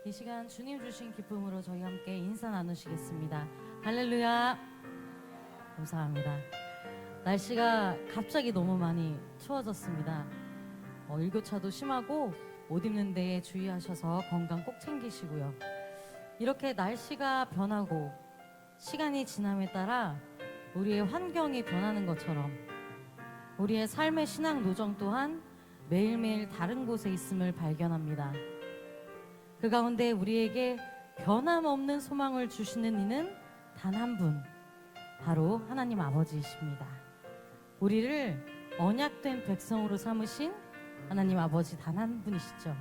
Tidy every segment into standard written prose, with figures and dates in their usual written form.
이 시간 주님 주신 기쁨으로 저희 함께 인사 나누시겠습니다. 할렐루야. 감사합니다. 날씨가 갑자기 너무 많이 추워졌습니다. 일교차도 심하고 옷 입는 데에 주의하셔서 건강 꼭 챙기시고요. 이렇게 날씨가 변하고 시간이 지남에 따라 우리의 환경이 변하는 것처럼 우리의 삶의 신앙 노정 또한 매일매일 다른 곳에 있음을 발견합니다. 그 가운데 우리에게 변함없는 소망을 주시는 이는 단 한 분, 바로 하나님 아버지이십니다. 우리를 언약된 백성으로 삼으신 하나님 아버지 단 한 분이시죠.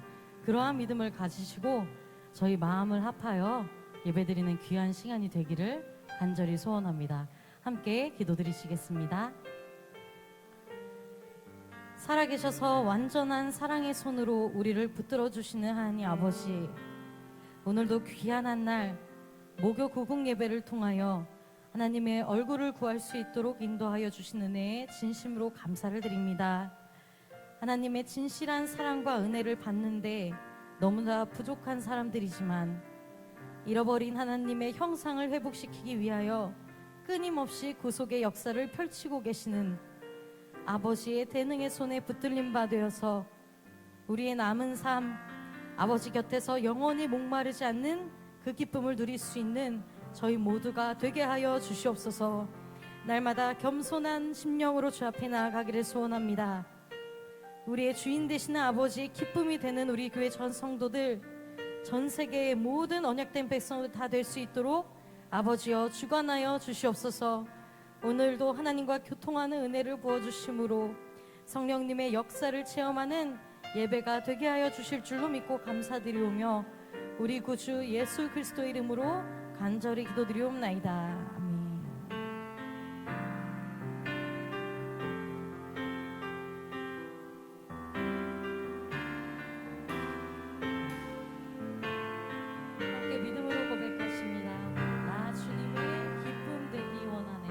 그러한 믿음을 가지시고 저희 마음을 합하여 예배드리는 귀한 시간이 되기를 간절히 소원합니다. 함께 기도드리시겠습니다. 살아계셔서 완전한 사랑의 손으로 우리를 붙들어 주시는 하나님 아버지, 오늘도 귀한 한 날 목요 구국 예배를 통하여 하나님의 얼굴을 구할 수 있도록 인도하여 주신 은혜에 진심으로 감사를 드립니다. 하나님의 진실한 사랑과 은혜를 받는데 너무나 부족한 사람들이지만 잃어버린 하나님의 형상을 회복시키기 위하여 끊임없이 구속의 역사를 펼치고 계시는 아버지의 대능의 손에 붙들린 바 되어서 우리의 남은 삶, 아버지 곁에서 영원히 목마르지 않는 그 기쁨을 누릴 수 있는 저희 모두가 되게 하여 주시옵소서. 날마다 겸손한 심령으로 주 앞에 나아가기를 소원합니다. 우리의 주인 되시는 아버지의 기쁨이 되는 우리 교회 전 성도들, 전 세계의 모든 언약된 백성들 다 될 수 있도록 아버지여 주관하여 주시옵소서. 오늘도 하나님과 교통하는 은혜를 부어주심으로 성령님의 역사를 체험하는 예배가 되게 하여 주실 줄로 믿고 감사드리오며 우리 구주 예수 그리스도 이름으로 간절히 기도드리옵나이다. 아멘. 함께 믿음으로 고백하십니다. 나 주님의 기쁨 되기 원하네.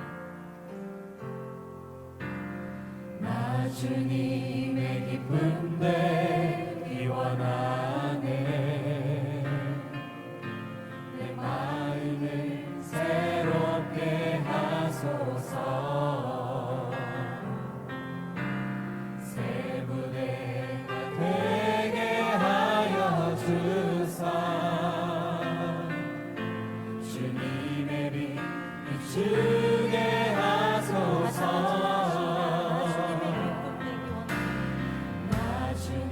나 주님의 기쁨 되기 원하네. 내 마음을 새롭게 하소서. 새 부대가 되게 하여 주사. 주님의 빛 비추게 하소서. 나 주님의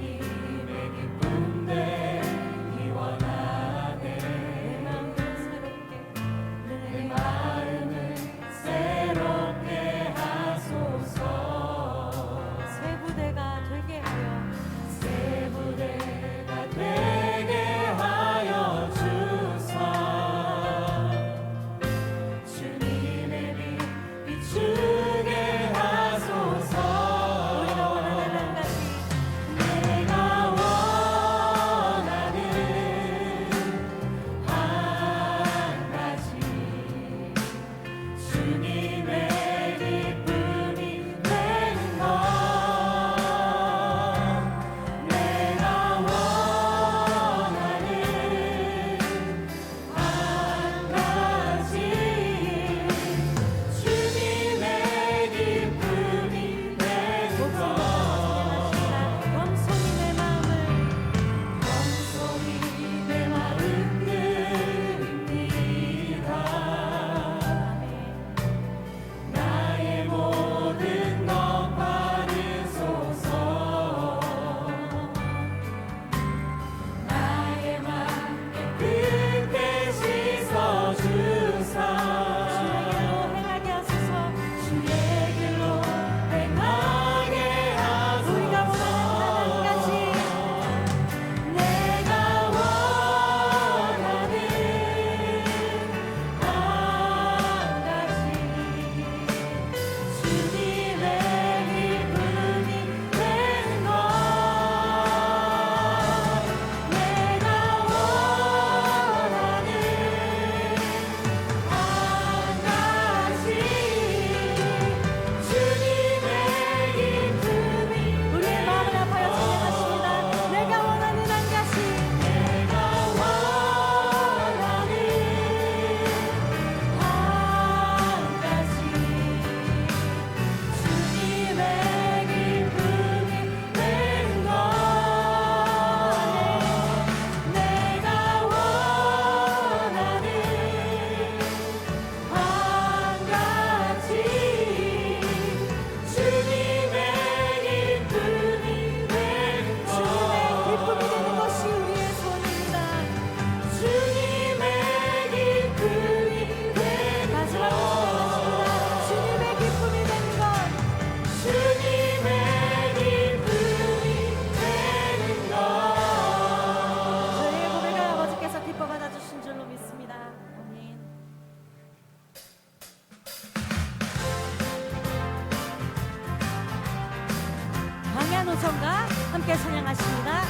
함께 찬양하십니다.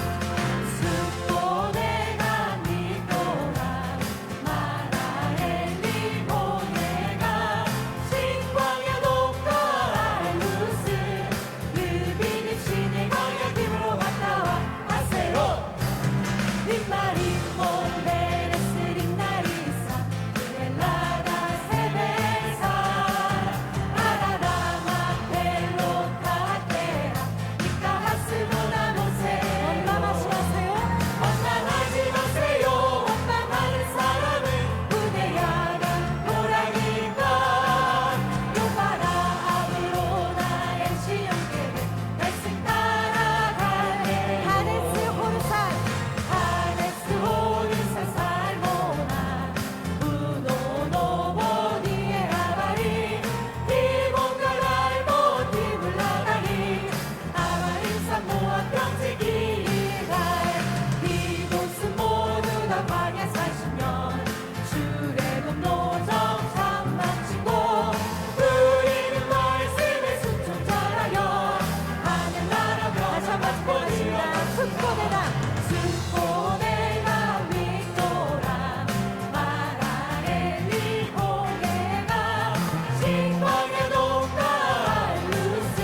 숲고 내가 믿고라 마라엘리 보내가 신광야 높고 알루스 르비는 신의 광야 힘으로 왔다 와 하세요 림마림 몬베레스 림나리사 렐라다 세베사 아라라마 벨로타테라 니카하스보나 모세 원망하지 마세요. 원망하지 마세요 원망하는 사람은 부대야가 노라니까 요바라 아브로나 엔시영계를 말씀 따라가네 하네스 호르산 하네스 호르사 살모나 우노노보니에 아바리 디몬가랄모 디블라다리 아바리 사모아 평지기갈 이곳은 모두 다 광야 40년 출애굽 노정 참 마치고 우리는 말씀에 순종절하여 하늘나라 다시 한번 찬양하십니다. 숲고대다 숲고대가 윗도라 마라엘리 고개가 신광야 높다 알루스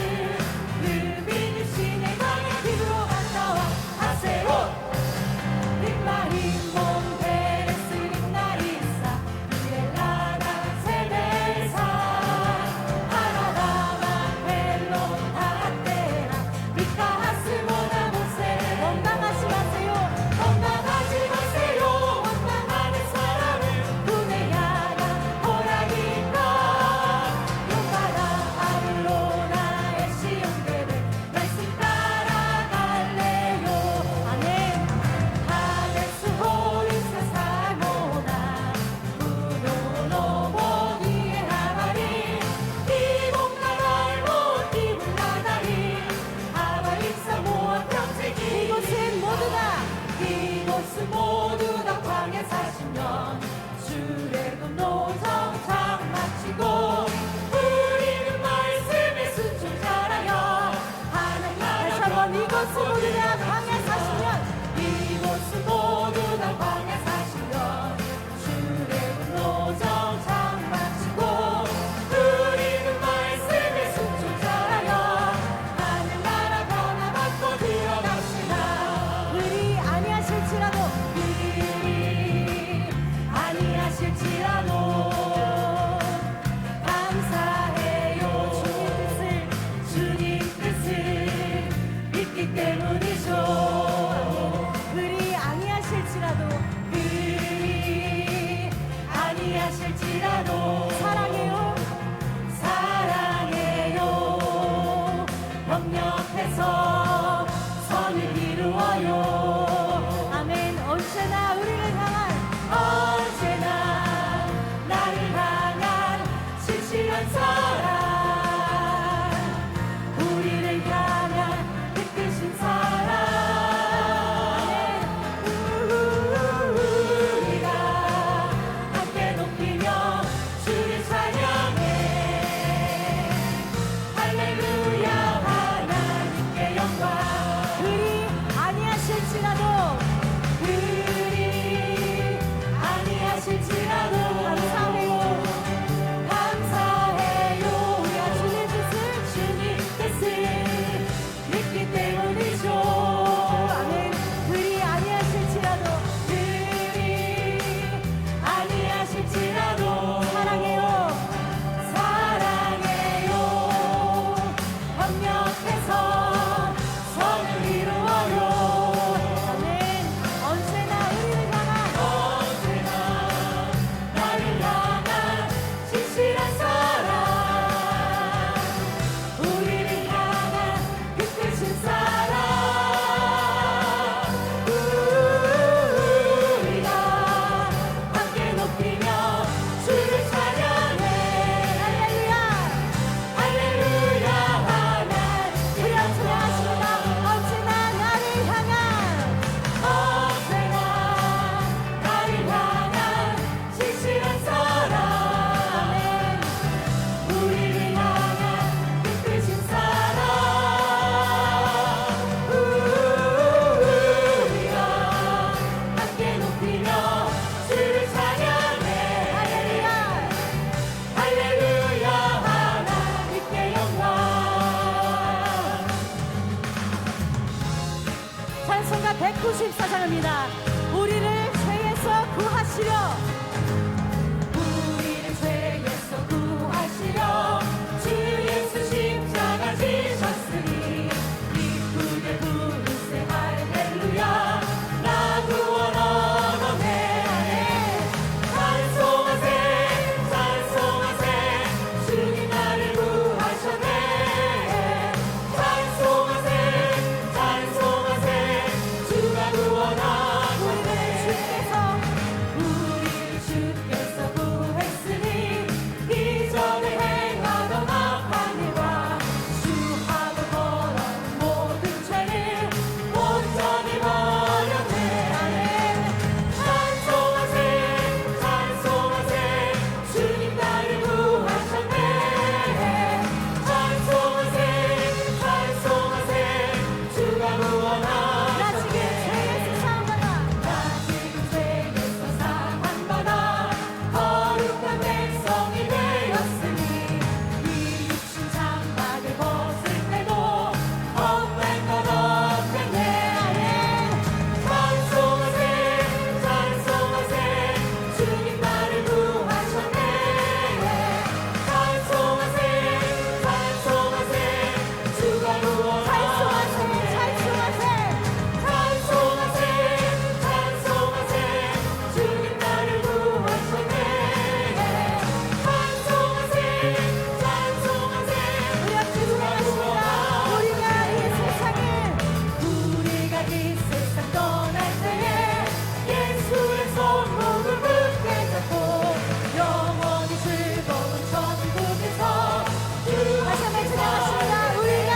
르비는 신의 광야 뒤로 갔다 와 하세요 림마림 몬베레스 림나리사 렐라다 세베사 아라라마 벨로타테라 미카하스모나 모세 원망하지 마세요. 원망하지 마세요 원망하는 사람은 분해야가 호라니까 요바라 아블로나 에시온게를 말씀 따라갈래요 아멘. 하네스 호르사 살모나 우노노보니에 하바리 디봉가랄모 디블라다리 아바리 사모아 평지기 이곳은 모두 다 이곳은 모두 다 광야 40년 출애굽 노정 참 마치고 우리는 말씀에 순종절하여 하나님 다시 한번 이곳은 모두 다 광야 40년 이곳은 모두 다 광야 40년 출애굽 노정 참 마치고 우리는 말씀에 순종절하여 하늘나라 변화받고 들어갑시다 그리 아니하실지라도 그리 아니하실지라도 감사해요 주님 뜻을 믿기 때문이죠 그리 아니하실지라도 그리 아니하실지라도 사랑해요. 사랑해요 협력해서 선을 이루어요 아멘. 언제나 우리를 향한 언제나 나를 향한 신실한 사랑 우리를 향한 이끄신 사랑 우리가 함께 높이며 주를 찬양해 할렐루야 하나님께 영광 그리 아니하실지라도 그리 찬양합니다. 우리를 죄에서 구하시려 우리를 죄에서 구하시려 주 예수 십자가 지셨으니 기쁘게 부르세 할렐루야 나 구원하러 내 안에 찬송하세 찬송하세 주님 나를 구하셨네 찬송하세 찬송하세 주가 구원하셨네 우리를 주께서 구했으니 이전에 행하던 악한 일과 주하고 벌한 모든 죄를 온전히 버려 내 안에 찬송하세 찬송하세 주님 나를 구하셨네 찬송하세 찬송하세 주가 구원하셨네 나 지금 죄에서 사함받아 나 지금 죄에서 사함받아 거룩한 백성이 되었으니 이 육신 장막을 벗을 때도 없는 것 없는 내 안에 찬송하세 찬송하세 주님 나를 구하셨네 찬송하세 찬송하세 주가 구원하셨네 찬송하세 찬송하세 주님 나를 구하셨네 찬송하세 찬송하세 주가 구원하셨네 우리가 이 세상 떠날 때에 예수의 손목을 굳게 잡고 영원히 즐거운 천국에서 주 다시 한번 찬양하십니다. 우리가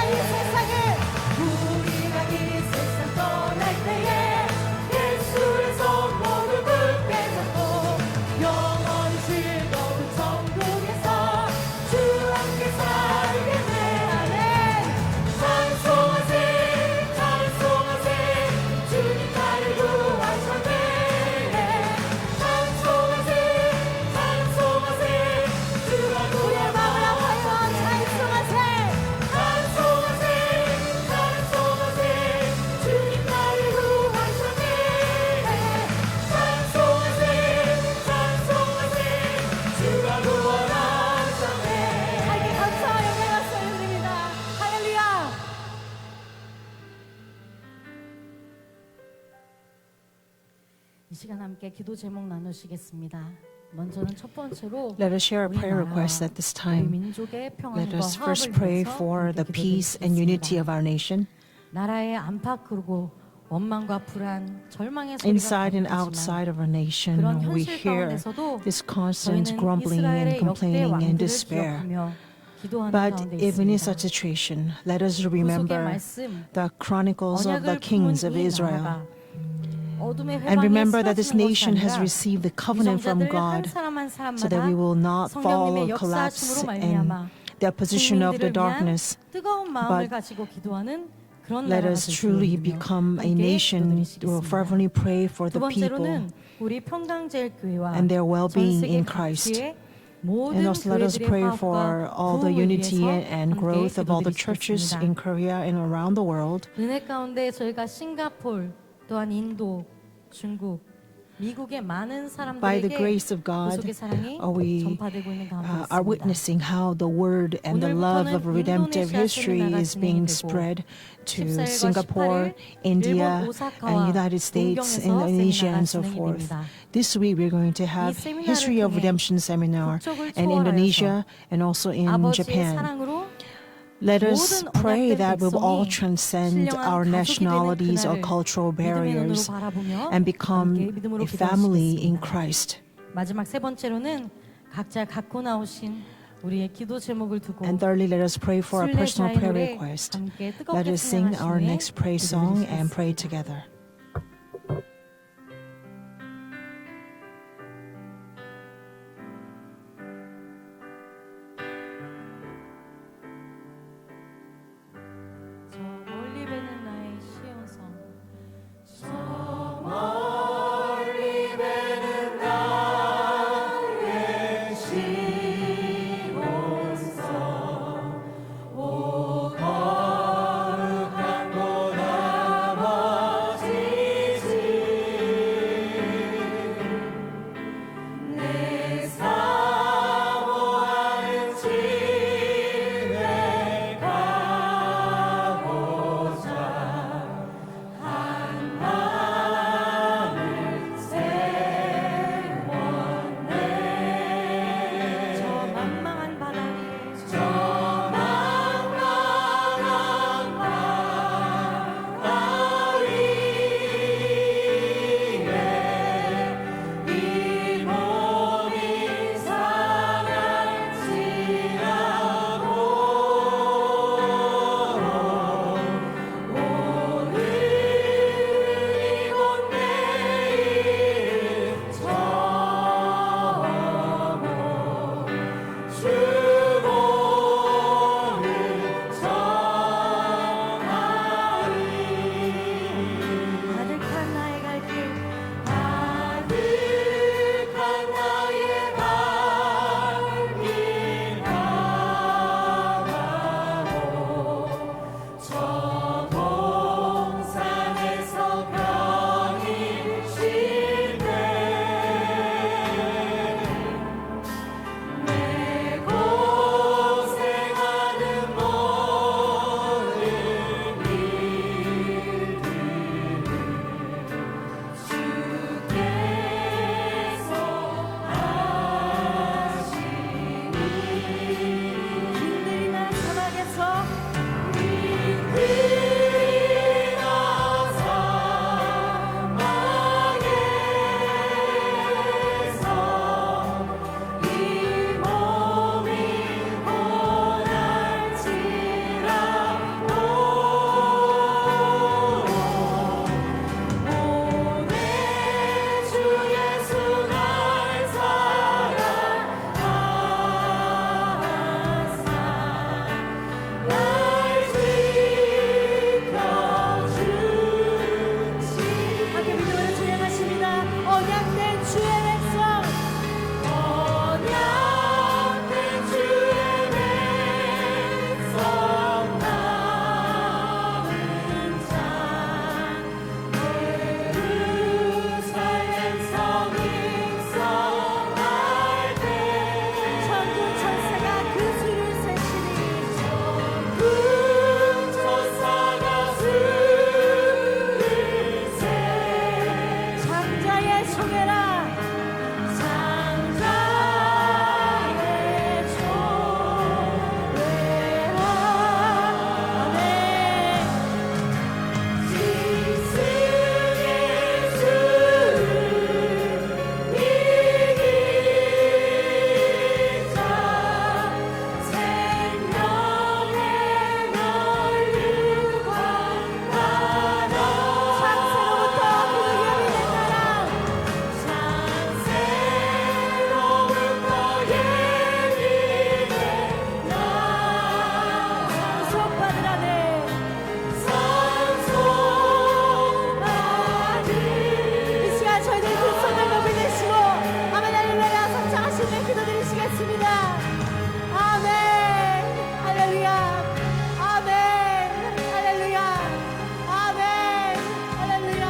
이 세상 떠날 때에 예수의 손목을 굳게 잡고 영원히 즐거운 천국에서 주 함께 살게 내 안에 찬송하세 찬송하세 주님 나를 구하셨네 찬송하세 찬송하세 주가 구원하셨네 찬송하세 찬송하세 주님 나를 구하셨네 찬송하세 찬송하세 주가 구원하셨네 하나님께 감사와 영광 말씀 드립니다. 할렐루야. 이 시간 함께 기도 제목 나누시겠습니다. 먼저는 첫 번째로 Let us share a prayer 우리 나라와 request at this 우리 time. 민족의 Let 평안과 us first 화합을 pray 위해서 for 함께 the peace and unity 기도드리겠습니다. of our nation. 나라의 안팎 그리고 원망과 불안, 절망의 소리가 Inside and 가득하지만 outside of our nation, 그런 we 현실 hear 가운데서도 this constant 저희는 grumbling and 이스라엘의 역대 complaining and 왕들을 despair. 기억하며 기도하는 But 가운데 even in 있습니다. such a situation, let us 구속의 remember 말씀, the chronicles of the 언약을 kings of 품은 이 Israel. 나라가 어둠의 And 회방에 remember that this 쓰러지는 것이 nation has 아니라 received the covenant from 위정자들 한 God 사람 한 so that we 사람마다 will not fall 성령님의 or collapse 역사하심으로 in 말미암아 the opposition of the 국민들을 위한 darkness. 뜨거운 마음을 but 가지고 기도하는 그런 Let 나라가 us 될 줄 truly 믿으며 become a 함께 nation who will 기도드리시겠습니다. fervently pray for 두 the people 번째로는 우리 평강제일교회와 and their 전 well-being 세계 in Christ. 각지의 모든 And also let us 교회들의 pray for 화합과 all the 부흥을 unity 위해서 and 함께 growth of all the churches 기도드리시겠습니다. in Korea and around the world. 은혜 가운데 저희가 싱가폴 또한 인도, 중국, 미국의 많은 By the 사람들에게 grace of God, 구속의 사랑이 we 전파되고 있는 가운데 are 있습니다. witnessing how the word and the love of redemptive history is being spread to 14일과 Singapore, 18일 India, 일본 오사카와 and United States, 동경에서 Indonesia, 세미나가 and so forth. 진행됩니다. This week we're going to have 이 세미나를 History of 통해 Redemption seminar 국적을 in Indonesia 초월하여서 and also in 아버지의 Japan. 사랑으로 Let us 모든 pray 언약된 that we will all 백성이 transcend 신령한 our 가족이 되는 nationalities or 그날을 cultural 믿음의 눈으로 barriers 바라보며 and become 함께 믿음으로 a family in 기도하시겠습니다. Christ. 마지막 세 번째로는 각자 갖고 나오신 우리의 기도 제목을 두고 And thirdly, let us pray for a 순례 personal prayer 자의 노래 request. 함께 Let 뜨겁게 us sing our 찬양하신 후에 next praise song and pray 기도드리시겠습니다. together. 저 멀리 뵈는 나의 시온성 거룩한 곳 아버지 통해라 상자의 조례라 아멘 짐승의 수를 이기자 생명의 넓은 광야나 창세로부터 그의 된 나라 창세로부터 예비된 나 속받으라네 상속받은 이 시간 저희들 그 손을 높이 내시고 아멘 할렐루야 성장하시는 기도드리시겠습니다 아멘 할렐루야 아멘 할렐루야 아멘 할렐루야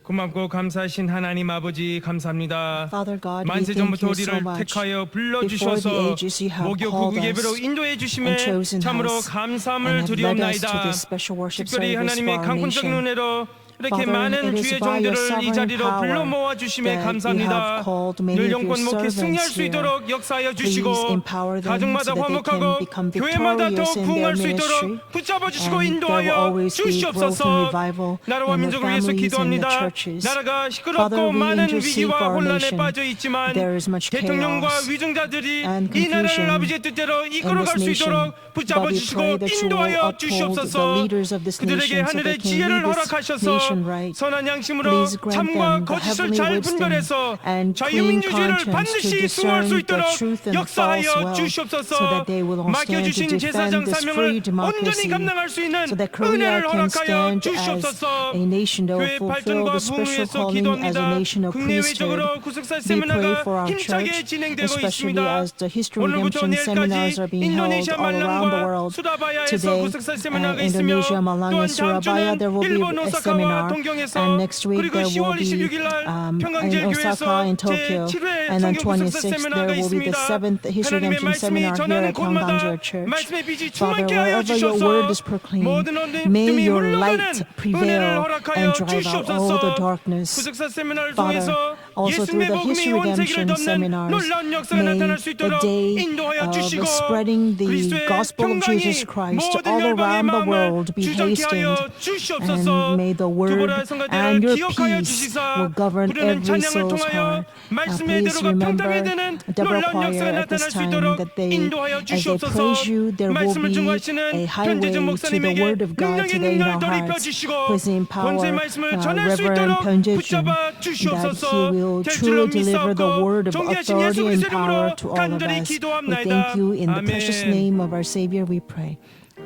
고맙고 감사하신 하나님 아버지 감사합니다. Father God, we 만세 thank 전부터 you so 우리를 much. 택하여 Before the 불러주셔서 ages you have 목요 called 구국 예배로 us 인도해 주심에 and chosen 참으로 us 감사함을 and have led us to 드리옵나이다. this special worship 특별히 service 하나님의 for our 강권적 nation. 은혜로 이렇게 Father, 많은 it is 주의 by your 종들을 이 sovereign 자리로 power 불러 모아 주심에 that you 감사합니다. have called many 늘 of your 영권 목회 승리할 servants 수 있도록 here. 역사하여 Please 주시고 empower them 가정마다 so that they 화목하고 can become 교회마다 더 victorious in 부흥할 their 수 있도록 ministry. 붙잡아 주시고 And there will 인도하여 always be growth and 주시옵소서. revival 나라와 in their 민족을 위해서 families and the 기도합니다. churches. 나라가 Father, 시끄럽고 we 많은 intercede 위기와 for our 혼란에 nation. 빠져 있지만 There is much 대통령과 chaos 위정자들이 and 이 나라를 confusion 아버지의 뜻대로 in 이끌어갈 this 수 있도록 nation. 붙잡아 But we 주시고 pray that you will 인도하여 uphold the 주시옵소서. leaders of this 그들에게 nation so 하늘의 they can 지혜를 lead this 허락하셔서 nation right. 선한 양심으로 Please grant 참과 them the 거짓을 heavenly 잘 wisdom 분별해서 and clean 자유민주주의를 conscience to 반드시 수호할 수 discern the 있도록 truth and the false 역사하여 well, 주시옵소서. so that they will all stand to 맡겨주신 제사장 defend this 사명을 free 온전히 democracy, 감당할 수 있는 so that Korea 은혜를 can 허락하여 stand as 주시옵소서. a nation that will 교회 fulfill 발전과 the 부흥을 special 위해서 calling as a 기도합니다. nation of 국내외적으로 priesthood. 구속사 We pray 세미나가 for our 힘차게 church, 진행되고 especially 있습니다. as the history 오늘부터 redemption seminars 내일까지 are being held 인도네시아 all around the 말랑과 world. 수다바야에서 Today, 구속사 세미나가 있으며 Indonesia, Malang, 또한 and Surabaya, 다음 there will 주는 be 일본 a 오사카와 seminar. 동경에서 And next week 그리고 there 10월 will be 26일 날 in 평강제일교회에서 Osaka and Tokyo. 제7회 And on 성경 구속사 26th 세미나가 there will be the 있습니다. 7th History 하나님의 Redemption 말씀이 Seminar here 전하는 at 곳마다 Gyeonggangjor Church. 말씀의 빛이 Father, 충만케 하여 wherever your word is 주셔서 proclaimed, 모든 may 어둠이 your 물러가는 light 은혜를 prevail 허락하여 and drive out all the 주시옵소서. darkness. 구속사 세미나를 Father, 통해서 Also through 예수님의 the 복음이 History 온 세계를 Redemption 덮는 seminars, 놀라운 역사가 may 나타날 수 the 있도록 day 인도하여 of 주시고 spreading the 그리스도의 gospel of 평강이 Jesus Christ 모든 all 열방의 around the 마음을 world be 주장케 하여 hastened, 주시옵소서. and may the word 두보라 and 성가대를 your 기억하여 peace 주시사 will govern 부르는 every 찬양을 soul's 통하여 heart. 말씀의 Please 대로가 평탄히 remember 되는 Deborah 놀라운 역사가 Choir at 나타날 this 수 time 있도록 that they, 인도하여 as they 주시옵소서. praise you, there will 말씀을 be 증거하시는 a 현재준 highway to the 목사님에게 word of God 능력의 today in 능력을 our 더 입혀 hearts. 주시고 Please empower 권세의 말씀을 전할 수 Reverend 있도록 Pyeonjae 붙잡아 that he 주시옵소서. will 될 truly 줄로 deliver the 믿사옵고 word of 존귀하신 authority 예수 and 그리스도 power 이름으로 to all of 간절히 us. We 기도합나이다. thank you in the precious 아멘. name of our Savior we pray.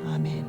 Amen.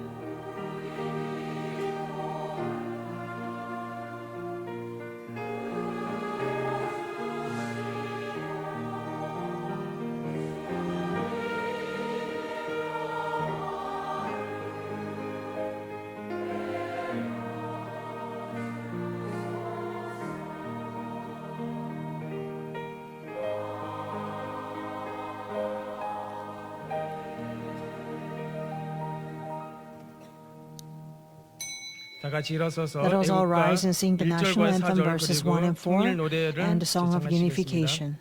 다 같이 일어서서 Let us all 애국가 rise and sing the national 1절과 anthem 4절 verses 1 그리고 and 4 통일 노래를 and the Song of 제청하시겠습니다. Unification.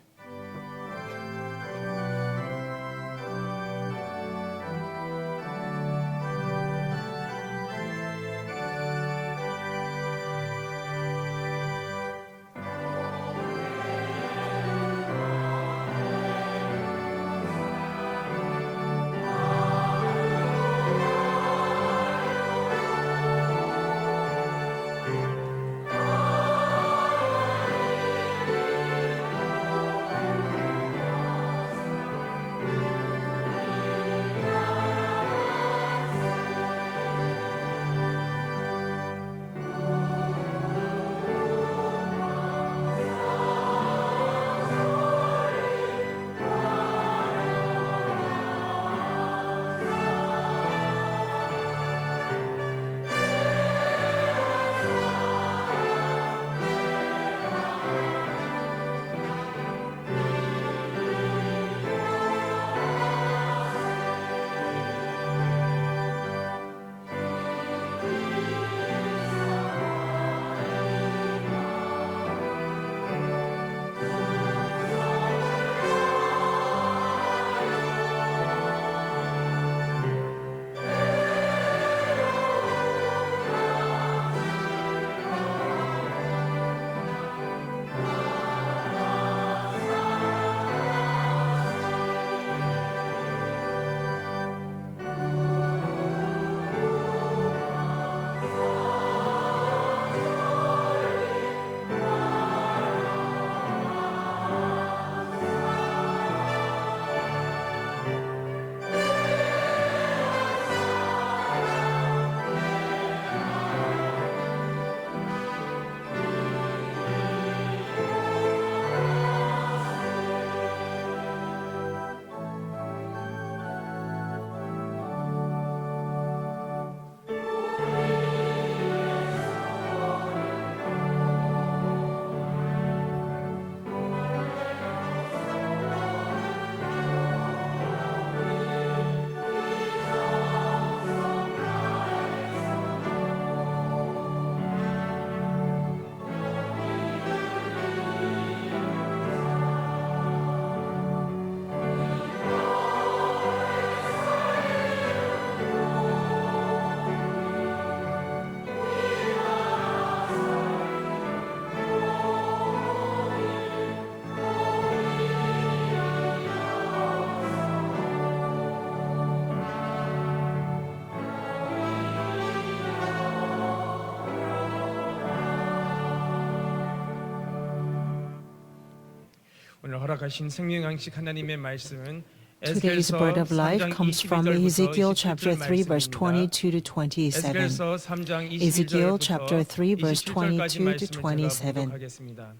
오늘 허락하신 생명 양식 하나님의 말씀은 Today's bread of life comes from Ezekiel chapter 3 verse 22 to 27. 에스겔서 3장 Ezekiel 21절부터 chapter 3 verse 27절까지 22 to 말씀을 27. 제가 하겠습니다.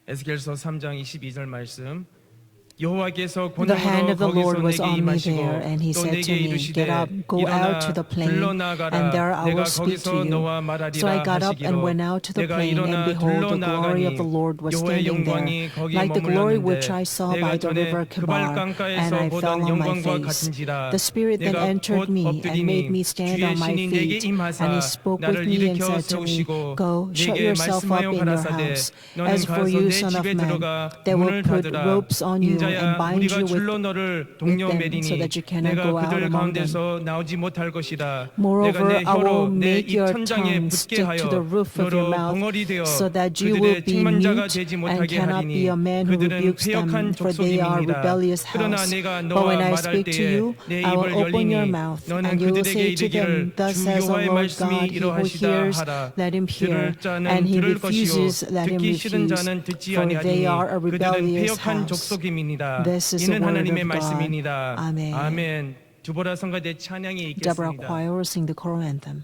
에스겔서 3장 22절 말씀 여호와께서 The hand 권능으로 of the Lord 거기서 was 내게 on me 임하시고 there, and he 또 said 내게 to me, 이르시되 Get up, go 일어나 out to the plain, 둘러나가라 and there I 내가 will speak 거기서 to you. 너와 So I 말하리라 got up and 하시기로 went out to the 내가 plain, and 일어나 behold, the glory of the 둘러나가니 Lord was 여호와의 standing there, 영광이 거기에 like the glory 머물렀는데 which I saw 내가 by the 전에 river 그발 Kibar, and 강가에서 I 보던 fell on my 영광과 face. 같은지라 The Spirit then 내가 entered 곧 me and made me 엎드리니 stand 주의 on my 신이 내게 feet, 임하사 and he spoke with 나를 me and 일으켜 said to me, 세우시고 Go, shut 내게 yourself up 말씀하여 in your 가라사대 house. 너는 As for 가서 you, 내 son of 집에 man, 들어가 they will 문을 put 닫으라 ropes on you and 인자야 bind 우리가 you 줄로 with 너를 them so 동료매리니 that you cannot 내가 go out 그들 among them. 가운데서 나오지 못할 것이다 내가 Moreover, 내 I will 혀로 내 make 입 your 천장에 tongue 붙게 stick to the 하여 roof of your 너로 mouth, 벙어리 되어 so that you will 그들의 be 책망자가 mute 되지 and 못하게 cannot be 하리니 a man who 그들은 rebukes them, 패역한 for they are 족속임이니라 rebellious 그러나 house. 내가 But when 너와 I 말할 speak to 때에 you, 내 I will 입을 open your 열리니 mouth, 너는 and you will 그들에게 say to 이르기를 them, Thus 주 says the 여호와의 Lord 말씀이 God, he who 이러하시다 hears, 하라 let him hear, 들을 자는 and he 들을 것이요 refuses, let him 듣기 싫은 refuse, 자는 듣지 for they are a 아니하리니 그들은 rebellious 패역한 house. 족속임이니라 This is the 이는 word 하나님의 of God. 말씀이니라 Amen. 아멘 두보라 성가대 찬양이 Deborah 있겠습니다. Choir will sing the choral anthem.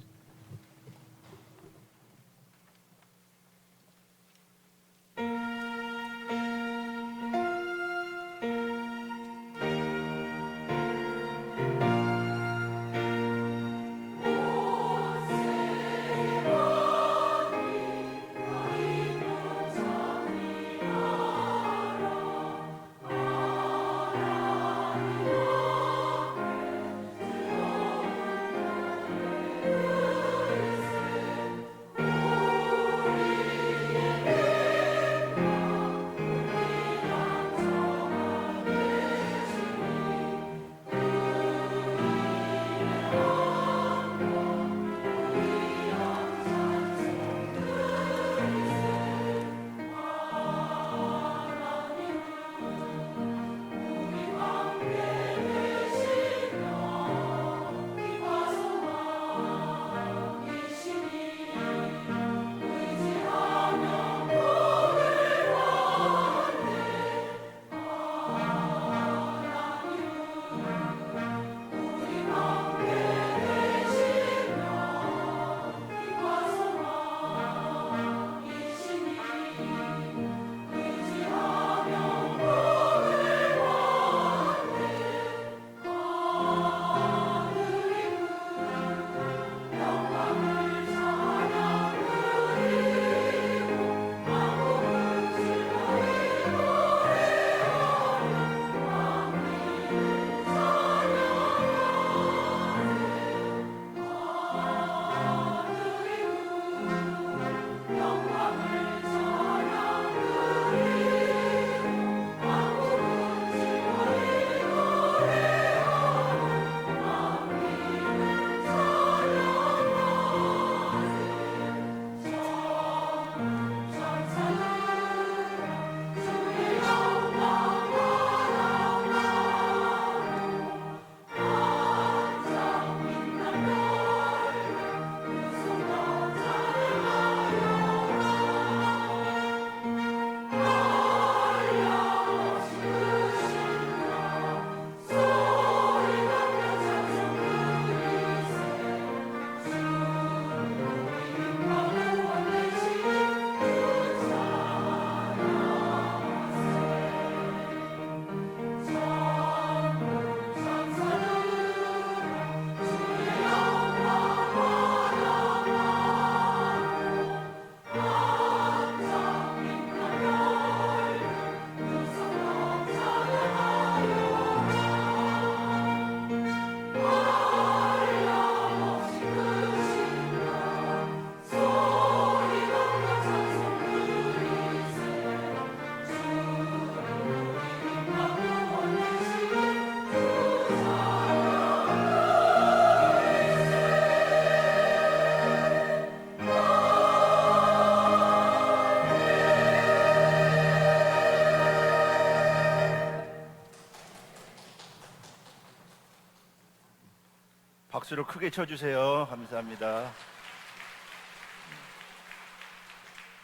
박수를 크게 쳐주세요. 감사합니다.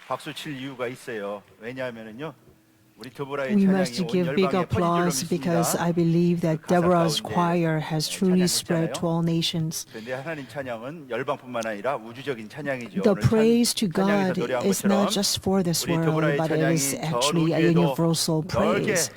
박수 칠 이유가 있어요. 왜냐하면은요, 우리 드보라의 We 찬양이 must 온 give big 열방에 퍼진 줄로 applause because 믿습니다. I believe that 그 가사 Deborah's 가운데 choir has truly spread to all nations. 그런데 하나님 찬양은 열방뿐만 아니라 우주적인 찬양이죠. The 오늘 praise to 찬양에서 God 노래한 is 것처럼 not just for this 우리 world, 드보라의 but it 찬양이 is 전 actually a 우주에도 universal 넓게 praise.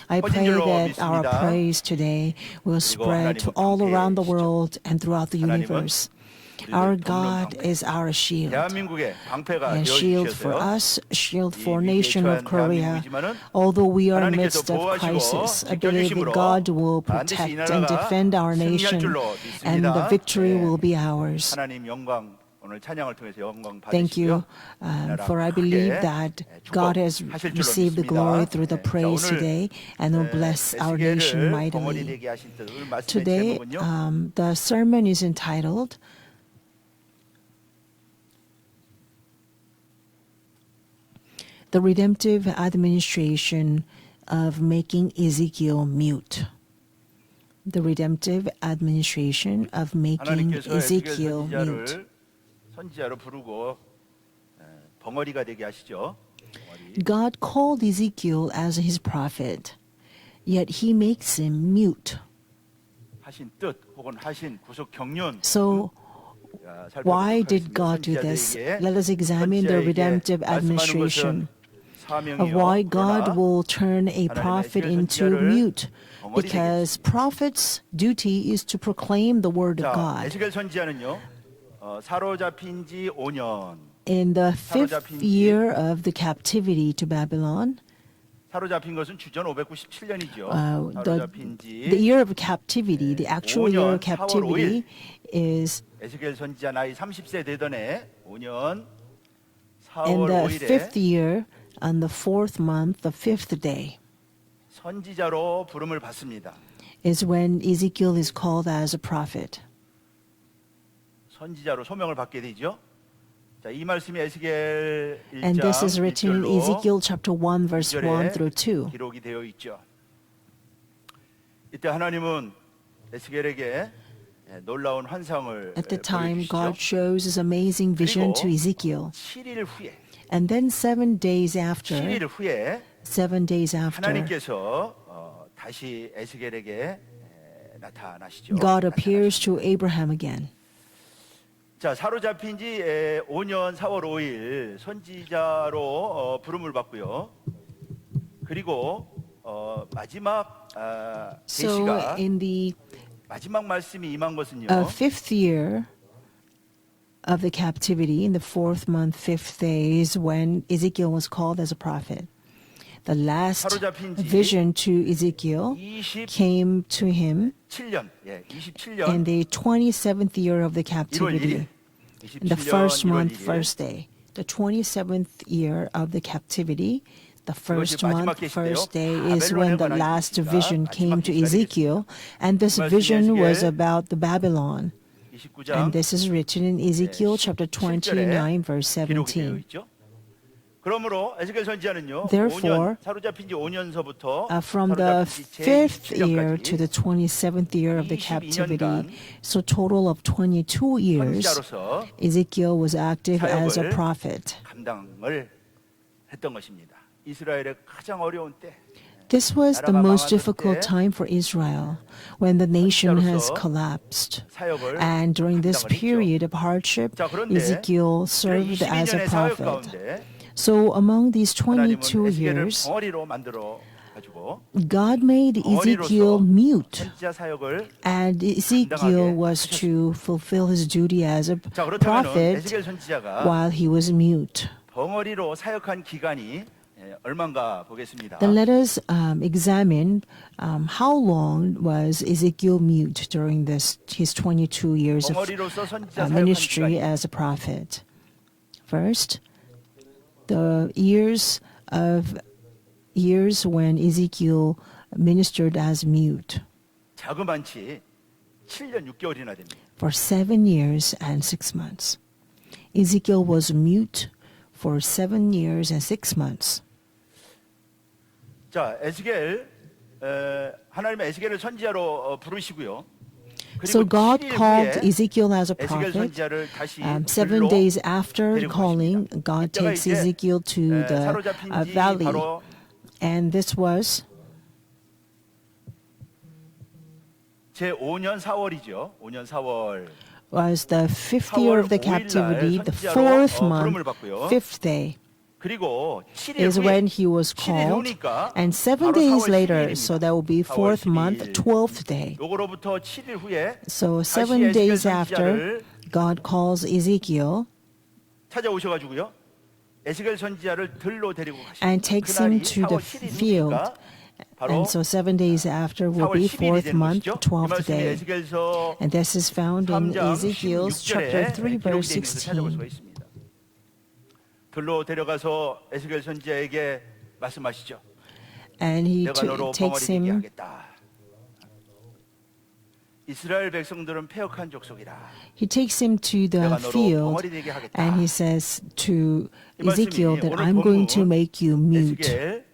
I pray 퍼진 줄로 that our 믿습니다. praise today will spread to all around the world and throughout the 하나님은 universe. 우리를 Our 돕는 God 방패, is our shield. 대한민국의 방패가 And shield for 되어 us, shield 이 for 위기에 nation of 처한 Korea. 대한민국이지만은 Although we are in 하나님께서 midst of 보호하시고 crisis, I believe 지켜주심으로 that God will 반드시 이 protect and 나라가 defend our 승리할 nation, 줄로 and the 믿습니다. victory 네. will be ours. 하나님 영광 오늘 찬양을 통해서 영광 Thank you, 받으시고요. for I believe that God has received the glory through the praise today and will bless our nation mightily. Today, the sermon is entitled The Redemptive Administration of Making Ezekiel Mute. The Redemptive Administration of Making 하나님께서 Ezekiel 에스겔 Mute. 선지자를 선지자로 부르고 벙어리가 되게 하시죠. 벙어리. God called Ezekiel as his prophet, yet he makes him mute. 하신 뜻 혹은 하신 구속 경륜. So, why did God do this? Let us examine the redemptive administration of why God will turn a prophet into mute. Because prophets' duty is to proclaim the word of 자, God. 에스겔 선지자는요. 사로잡힌 지 5년. In the 5th year of the captivity to Babylon, 사로잡힌 것은 주전 597년이죠. the 사로잡힌 지 year of captivity, the actual year of 5년 4월 captivity is 에스겔 선지자 나이 30세 되던 해 5년 in 4월 the 5th 5일에 year, on the 4th month, the 5th day, 선지자로 부름을 받습니다. is when Ezekiel is called as a prophet. 선지자로 소명을 받게 되죠. 자, 이 말씀이 에스겔 1장 And this is written in 1절로 Ezekiel chapter 1, verse 1 through 2. 기록이 되어 있죠. 이때 하나님은 에스겔에게 놀라운 환상을 At the time, 보여주시죠. God shows his amazing vision to 그리고 Ezekiel. 7일 후에 And then 7 days after, 7일 후에 7 days after, 하나님께서 다시 에스겔에게 나타나시죠. God appears to Abraham again. 자, 사로잡힌 지 5년 4월 5일 선지자로 부름을 받고요. 그리고 마지막 So 계시가 in the 마지막 말씀이 임한 것은요. 5th year of the captivity, in the 4th month, 5th day, is when Ezekiel was called as a prophet. The last 사로잡힌 지 vision to Ezekiel 27년, came to him in 27년 the 27th year of the 1월 1일, captivity, in the first 27년 1월 month, 1일 first day. The 27th year of the captivity, the first month, first day is when the last vision came to Ezekiel, and this vision was about the Babylon. 29장 And this is written in Ezekiel chapter 29, 17절에 verse 기록이 되어 17. 있죠. 그러므로 에스겔 선지자는요. Therefore, 5년 사로잡힌 지 5년서부터 From the 사로잡힌 지 5th year to 제27년까지 the 27th year of the captivity, so total of 22 years, 선지자로서 Ezekiel was active as a 사역을 prophet. 감당을 했던 것입니다. 이스라엘의 가장 어려운 때 This was the 나라가 most 망하는 difficult 때 time for Israel, when the nation has 선지자로서 collapsed. 사역을 And during this 감당을 했죠. period of hardship, 자, 그런데 Ezekiel served as a 22년의 사역 prophet. 가운데 So among these 하나님은 22 에스겔을 years, 벙어리로 만들어 가지고 God made Ezekiel mute, 선지자 사역을 and Ezekiel was to fulfill his duty as a 자, 그렇다면 prophet 에스겔 선지자가 while he was mute. 벙어리로 사역한 기간이 얼마인가 보겠습니다. Then let us examine how long was Ezekiel mute during his 22 years of 벙어리로서 선지자 사역한 ministry 기간이 as a prophet. First, the years when Ezekiel ministered as mute 자그만치 7년 6개월이나 됩니다. for 7 years and 6 months. Ezekiel was mute for 7 years and 6 months. 자, 에스겔 하나님의 에스겔을 선지자로 부르시고요. So 그리고 God 7일 called 후에 Ezekiel as a 에스겔 prophet. 선지자를 다시 7 들로 days after 데리고 calling, 가십니다. God 이때가 takes 이제, Ezekiel to the 사로잡힌 지 valley. 바로 And this was 제 5년 4월이죠. 5년 4월. the 5th year of the 4월 5일 날 captivity, the 선지자로, 4th 부름을 month, 받고요. 5th day. 그리고 7일 is 후에 when he was 7일 called, 후니까 and 7 바로 days 4월 later, 12일입니다. so that will be 4월 fourth month, 12일. 12th day. 요거로부터 7일 후에 So 다시 7 에스겔 days after, 선지자를 God calls Ezekiel 찾아오셔가지고요. 에스겔 선지자를 들로 데리고 가시고 and takes 그날이 him to the 4월 7일이니까 field. 바로 And so 7 days after will 4월 be 10일이 fourth 되는 month, 것이죠. 이 12th 말씀이 day. 에스겔서 And this is found in 3장 Ezekiel chapter 3, 16절에 verse 기록되어 있는 것을 찾아볼 수가 16. 있습니다. 들로 데려가서 에스겔 선지자에게 말씀하시죠. And he 내가 너로 takes 벙어리 되게 him, 하겠다. 이스라엘 백성들은 패역한 족속이라. he takes him to the 내가 너로 field, 벙어리 되게 하겠다. and he says to 이 말씀이 Ezekiel that 오늘 I'm going to 본문 make you mute, 에스겔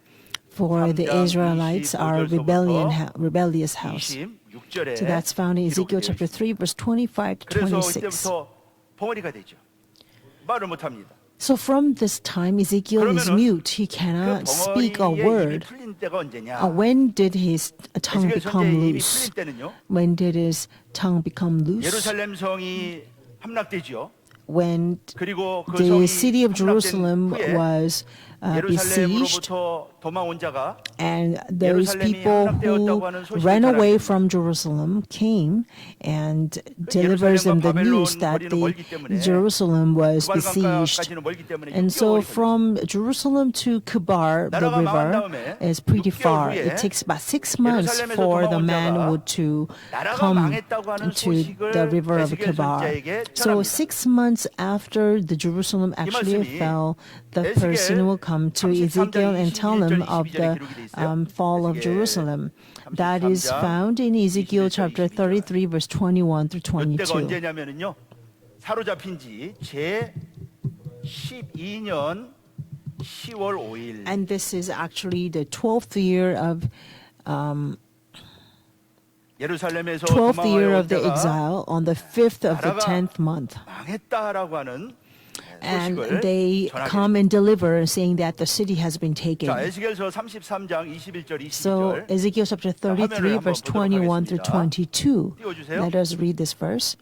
for the 3장 Israelites are 25절서부터 rebellious house. 26절에 So that's found in Ezekiel 기록되어 chapter 있습니다. 3, verse 25 to 그래서 26. 이때부터 벙어리가 되죠. 말을 못합니다. So from this time, Ezekiel is 그러면은 mute. He 그 cannot speak a 벙어리의 입이 word. 풀린 때가 언제냐? When did his tongue 에스겔 become 선지자의 입이 loose? 풀린 때는요. When did his tongue become loose? 예루살렘 성이 함락되지요. When 그리고 그 the 성이 city of 함락된 Jerusalem 후에 was besieged, 예루살렘으로부터 도망온 자가 and those 예루살렘이 people 함락되었다고 who 하는 소식을 ran away 전합니다. from Jerusalem came and delivers them the 예루살렘과 news 바벨론 that 거리는 멀기 때문에 Jerusalem was besieged. 두발강가까지는 멀기 때문에 And so 6개월이 from Jerusalem to Kibar, the 나라가 망한 river, 다음에 is pretty 6개월 far. 후에 It takes about 6 months 예루살렘에서 for the 도망온 man 자가 would to 나라가 come 망했다고 하는 to 소식을 the river of 에스겔 Kibar. 선지자에게 So 전합니다. 6 months after the Jerusalem actually 말씀이 fell, the 에스겔 person will come to 33장 Ezekiel and tell him 21절, of 22절에 the 기록이 돼 있어요. fall of 에스겔 Jerusalem. That is 33장 found in Ezekiel 21절, chapter 22절. 33, verse 21 through 이때가 22. 언제냐면은요. 사로잡힌 지 제 12년 10월 5일. And this is actually the 12th year of 예루살렘에서 12th year of the 도망하여 온 자가 exile on the 5th of the 나라가 10th month. 망했다라고 하는 And 소식을 they 전하게 come 됩니다. and deliver, saying that the city has been taken. 자, 에스겔서 33장 21절 So 22절. Ezekiel chapter 33, 화면을 verse 한번 21 보도록 through 하겠습니다. 22. 띄워주세요. Let us read this verse.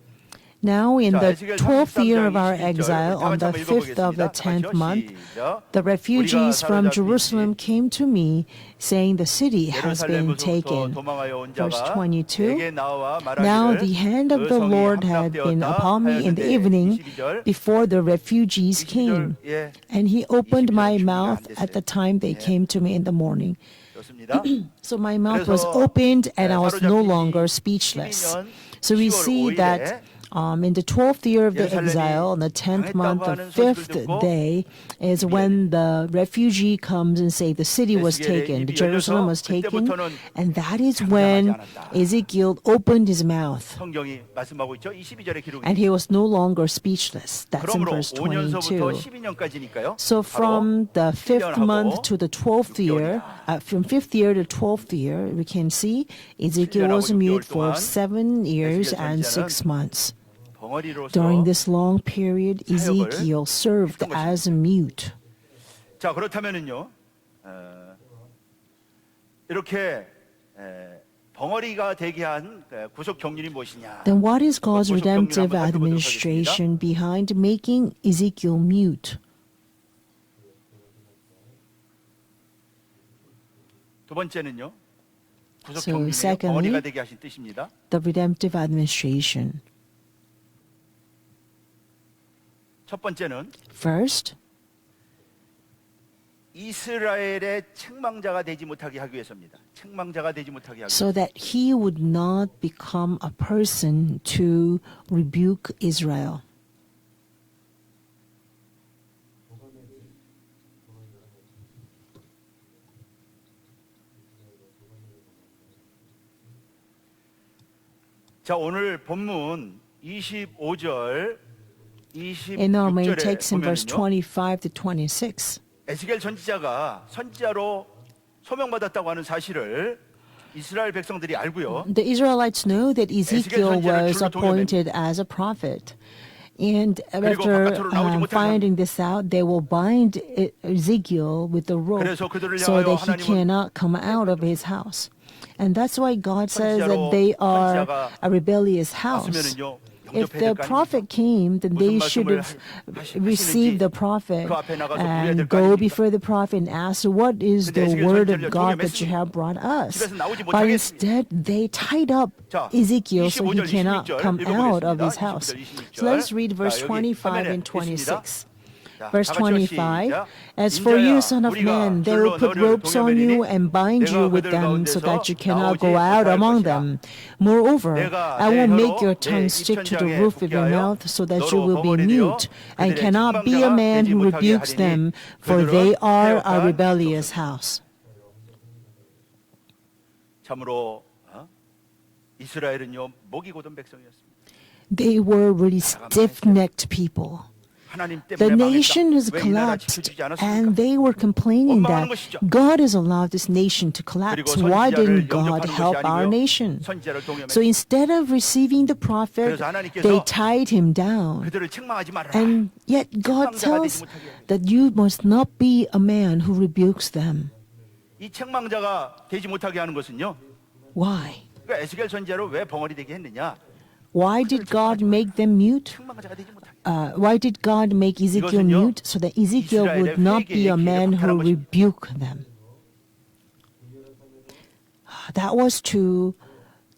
Now in 자, the 에스겔 12th year of our 33장 21절. exile, 다 on 같이 the 한번 5th of the 읽어보겠습니다. 10th 다 같이요. month, 시작. the refugees 우리가 from 사로잡힌 Jerusalem 지 came to me, saying the city has been 예루살렘으로부터 taken. 도망하여 온 Verse 자가 22. 내게 나와 Now 말하기를 the hand of 그 the 성이 Lord had been 함락되었다 upon me in the 하였는데, evening 22절. before the refugees 22절, came. 예, And he opened 22절 my 준비가 안 mouth 됐어요. at the time they 예. came to me in the morning. 좋습니다. So my mouth was 그래서, opened and I was no 사로잡힌 지 longer speechless. 12년 So we 10월 see 5일에 that in the 12th year of the 예루살렘이 exile, on the 10th month, the 망했다고 하는 5th 소식을 듣고 day, is when the refugee comes and say the city was 에스겔의 taken, 입이 Jerusalem 열려서 was taken, 그때부터는 and that is 장담하지 when 않았다. Ezekiel opened his mouth. 성경이 말씀하고 있죠. 22절에 기록이 And he was no longer speechless. That's in 그러므로 verse 5년서부터 22. 12년까지니까요. So from the 5th month to the 12th year, 6개월이다. from 5th year to 12th year, we can see Ezekiel was 7년하고 mute 6개월 for 동안 7 years 에스겔 and 선지자는 6 months. 벙어리로서 During this long period, 사역을 Ezekiel served 했던 as a mute. 자 그렇다면은요 이렇게 벙어리가 되게 한 구속 경륜이 무엇이냐? Then what is God's 구속 경륜 redemptive 한번 살펴보도록 administration behind making Ezekiel mute? 두 번째는요. 구속 So 경륜이 secondly, 벙어리가 되게 하신 뜻입니다. The redemptive administration. 첫 번째는 First, 이스라엘의 책망자가 되지 못하게 하기 위해서입니다. 책망자가 되지 못하게 하기 위해서. so that he would not become a person to rebuke Israel. 자 오늘 본문 25절, In our main 26절에 text in verse 보면은요. 25 to 26, 에스겔 선지자가 선지자로 소명받았다고 하는 사실을 이스라엘 백성들이 알고요. the Israelites know that Ezekiel 선지자를 was 줄로 appointed as a prophet. And 그리고 after 바깥으로 나오지 못하게 finding this out, they will bind Ezekiel with the rope 그래서 그들을 so 향하여 that he 하나님은 cannot come out of his house. And that's why God says that 선지자로 they are 선지자가 a rebellious house. 왔으면은요 if 영접해야 the 될 거 prophet 아닙니까? came, then they 무슨 should 말씀을 have 하시는지 received the prophet 그 앞에 나가서 물어야 될 and 거 go 아닙니까? before the prophet and ask, what is 근데 the 에스겔 word 선지자를 of God that 종에 you have brought us? 집에서 나오지 But 못하게 instead, they tied up 자, Ezekiel so he 25절, cannot 26절 come out of his 읽어보겠습니다. house. 25절, So let's read verse 자, 여기 25 화면에 and 있습니다. 26. 자, Verse 다 같이 25, 시작. As for you, 인자야, son of 우리가 man, they 줄로 will put 너를 ropes on you 동여매리니 and bind you 내가 with 그들 them so 가운데서 that you cannot 나오지 go out 못할 among 것이라. them. Moreover, 내가 I will 내 make 혀로 your 내 tongue stick to the 입천장에 roof of your 붙게 하여 mouth so that 너로 you will be 벙어리 되어 mute and 그들의 cannot be a 책망자가 man 되지 who 못하게 rebukes 하리니 them, for 그들은 they are a 패역한 rebellious 족속이다. house. 참으로 이스라엘은요 목이 곧은 백성이었습니다. They were really stiff-necked people. 하나님 The 때문에 nation has 망했다. 왜 이 나라 collapsed, 지켜주지 않았습니까? and they were complaining that 원망하는 것이죠. God has allowed this nation to 그리고 collapse. Why 선지자를 didn't God 영접하는 help 것이 our 아니고요. nation? 선지자를 동요했습니다. So instead of receiving the prophet, 그래서 하나님께서 they tied him down. 그들을 책망하지 말아라. And yet God tells that you must not be a man who rebukes them. 이 책망자가 되지 못하게 하는 것은요. Why? 그러니까 에스겔 선지자로 왜 벙어리 되게 했느냐? Why did God make them mute? 책망자가 되지 못하게. Why did God make Ezekiel 이것은요, mute? So that Ezekiel would not be a man who rebuke them. That was to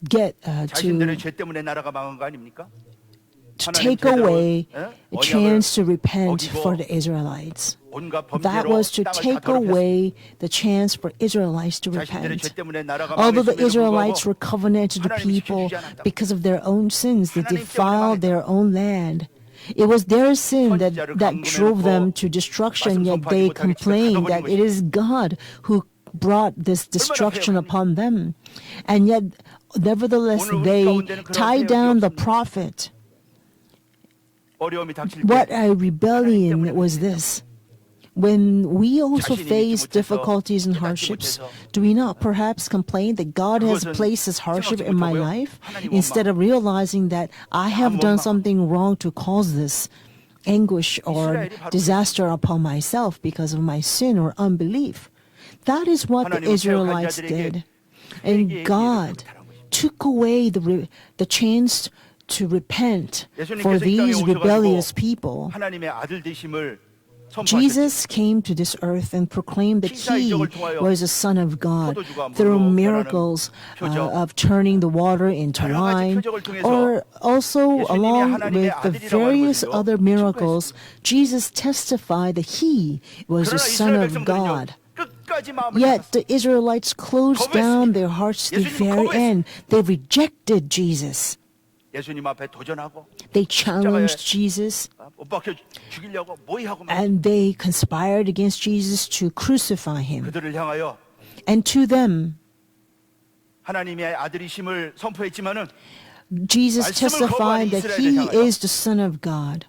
get 자신들의 죄 때문에 나라가 망한 거 아닙니까? to 하나님 take 제대로, away 예? a 언약을 chance to repent 어기고 for the Israelites. 온갖 That 범죄로 was to 땅을 다 take 더럽혔습니다. away the chance for Israelites to 자신들의 죄 repent. 때문에 나라가 Although the 망했음에도 Israelites were 불구하고 covenanted 하나님이 people 지켜주지 않았다. because of their own sins, they 하나님 때문에 defiled 망했다. their own land. It was their sin 선지자를 that drove them 강금해놓고 to destruction, 말씀 yet they 선포하지 못하게 complained 지금 that it is God who brought this destruction upon them. And yet, nevertheless, 오늘 우리 they 가운데는 그런 tied 폐역이 down the 없습니다. prophet. 어려움이 닥칠 What 때 a rebellion was this. When we also 자신이 face 믿지 못해서 difficulties and 깨닫지 hardships, 못해서 do we not perhaps complain that God has 그것은 placed this hardship 생각지 in my 못하고요. life 하나님 instead of realizing that I have 원망. done something wrong to cause this anguish or 이스라엘이 바로 disaster upon myself because of my sin or unbelief? That is what the 하나님은 Israelites 패역한 did. 자들에게 And 회개의 God 기회를 못하는 것입니다. took away the chance to repent for 예수님께서 이 땅에 these rebellious 오셔가지고 people. 하나님의 아들 되심을 선포하셨죠. Jesus came to this earth and proclaimed that he was the Son of God through miracles of turning the water into wine, or also along with the various other miracles, Jesus testified that he was the 그러나 Son 이스라엘 of 백성들은요 God. 끝까지 마음을 Yet 닫았어요. the Israelites closed down their hearts to the very end. They rejected Jesus. 예수님 앞에 도전하고 They challenged Jesus. 못 박혀 죽이려고 모의하고 막 And they conspired against Jesus to crucify him. 그들을 향하여 And to them, 하나님의 아들이심을 선포했지만은 Jesus 말씀을 testified that 거부한 he 이스라엘을 향하여 is the Son of God.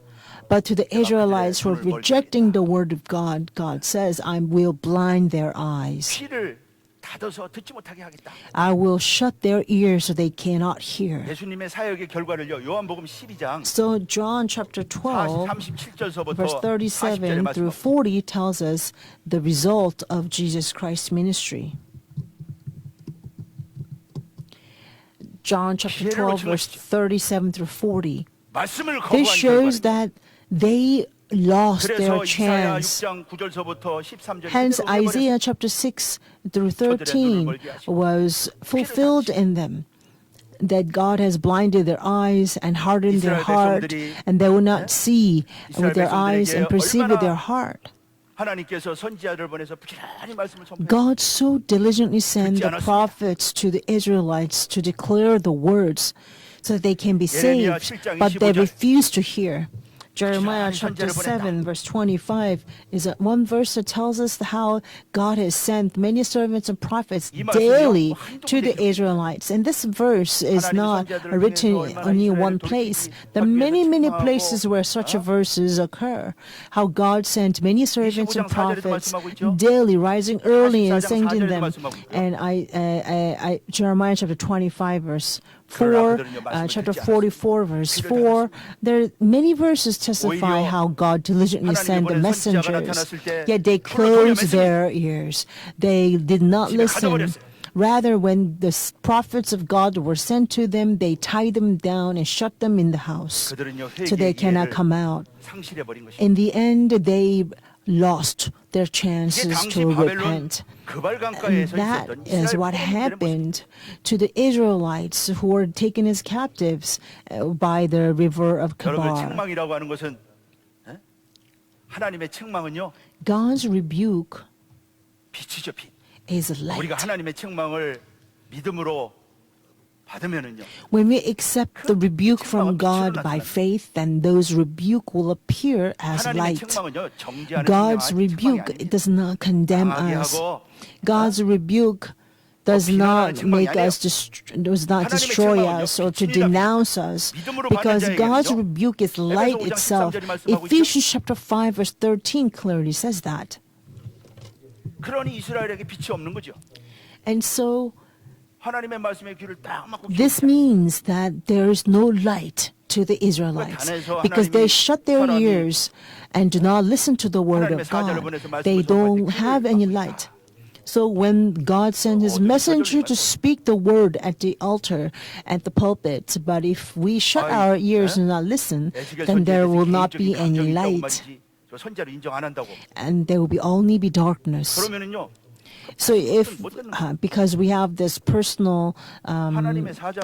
But to the Israelites who are rejecting the word of God, God says, I will blind their eyes. 귀를 닫아서 듣지 못하게 하겠다. I will shut their ears so they cannot hear. 예수님의 사역의 결과를요. 요한복음 12장 So John chapter 12, 37절서부터 verse 37 through 40 tells us the result of Jesus Christ's ministry. John chapter 12, verse 37 through 40. 말씀을 This 거부한 shows 결과. that they lost their 그래서 이사야 chance. 6장 9절서부터 13절 Hence, Isaiah chapter 6 through 13 was fulfilled in them. That God has blinded their eyes and hardened their heart, and they will not see with their eyes and perceive with their heart. 하나님께서 선지자를 보내서 부지런히 말씀을 선포했어요. God so diligently sent the 않았습니다. prophets to the Israelites to declare the words so that they can be 예레미야 saved, 7장 but they 25절. refused to hear. Jeremiah 부지런히 chapter 선지자를 7, verse 25 is one verse that tells us how God has sent many servants and prophets 이 말씀이요, daily 한두 to the 군데 Israelites. And this verse is 하나님이 not 선지자들을 written 통해서 얼마나 only in 이스라엘을 one place. 돌이키기, There are many, 하기 위해서 many 책망하고, places where such verses occur. How God sent many servants and 25장 4절에도 prophets 말씀하고 있죠. daily, rising early and 44장 sending 4절에도 them. 말씀하고 있죠. And Jeremiah chapter 25, verse 4, 그러나 그들은요, 말씀을 chapter 듣지 44, verse 귀를 4, there are many verses testify 오히려 how God diligently 하나님이 sent the 보낸 선지자가 messengers, 나타났을 때 yet they 귀를 돌려 closed their ears. They did not 집에 listen 가둬버렸어요. Rather, when the prophets of God were sent to them, they tied them down and shut them in the house 그들은요 so they 회개의 cannot 기회를 come out. 상실해 버린 것입니다. In the end, they lost their 이게 chances 당시 to 바벨론 repent. 그발 강가에 And 서 that 있었던 is 이스라엘 what 백성들의 모습. happened to the Israelites who were taken as captives by the river of 여러분 Kabar. 책망이라고 하는 것은 예? 하나님의 책망은요 God's rebuke 빛이죠 빛. is light. 우리가 하나님의 책망을 믿음으로 받으면은요 When we accept the rebuke from God by faith, then those rebuke will appear as 하나님의 light. 책망은요 정죄하는 God's 책망이 rebuke 아닙니다. does not condemn 강하게 us. 하고 God's rebuke does not make us does not destroy us or to denounce us, because God's rebuke is light itself. Ephesians chapter 5 verse 13 clearly says that. 그러니 이스라엘에게 빛이 없는 거죠. And so 하나님의 말씀에 귀를 딱 막고 this means that there is no light to the Israelites because they shut their ears and do not listen to the word of God. They don't have any light. So when God sent his messenger to speak the word at the altar, at the pulpit, but if we shut our ears and not listen, then there will not be any light, 저 선자를 인정 안 한다고. and there will be only be darkness. 그러면은요. So if, because we have this personal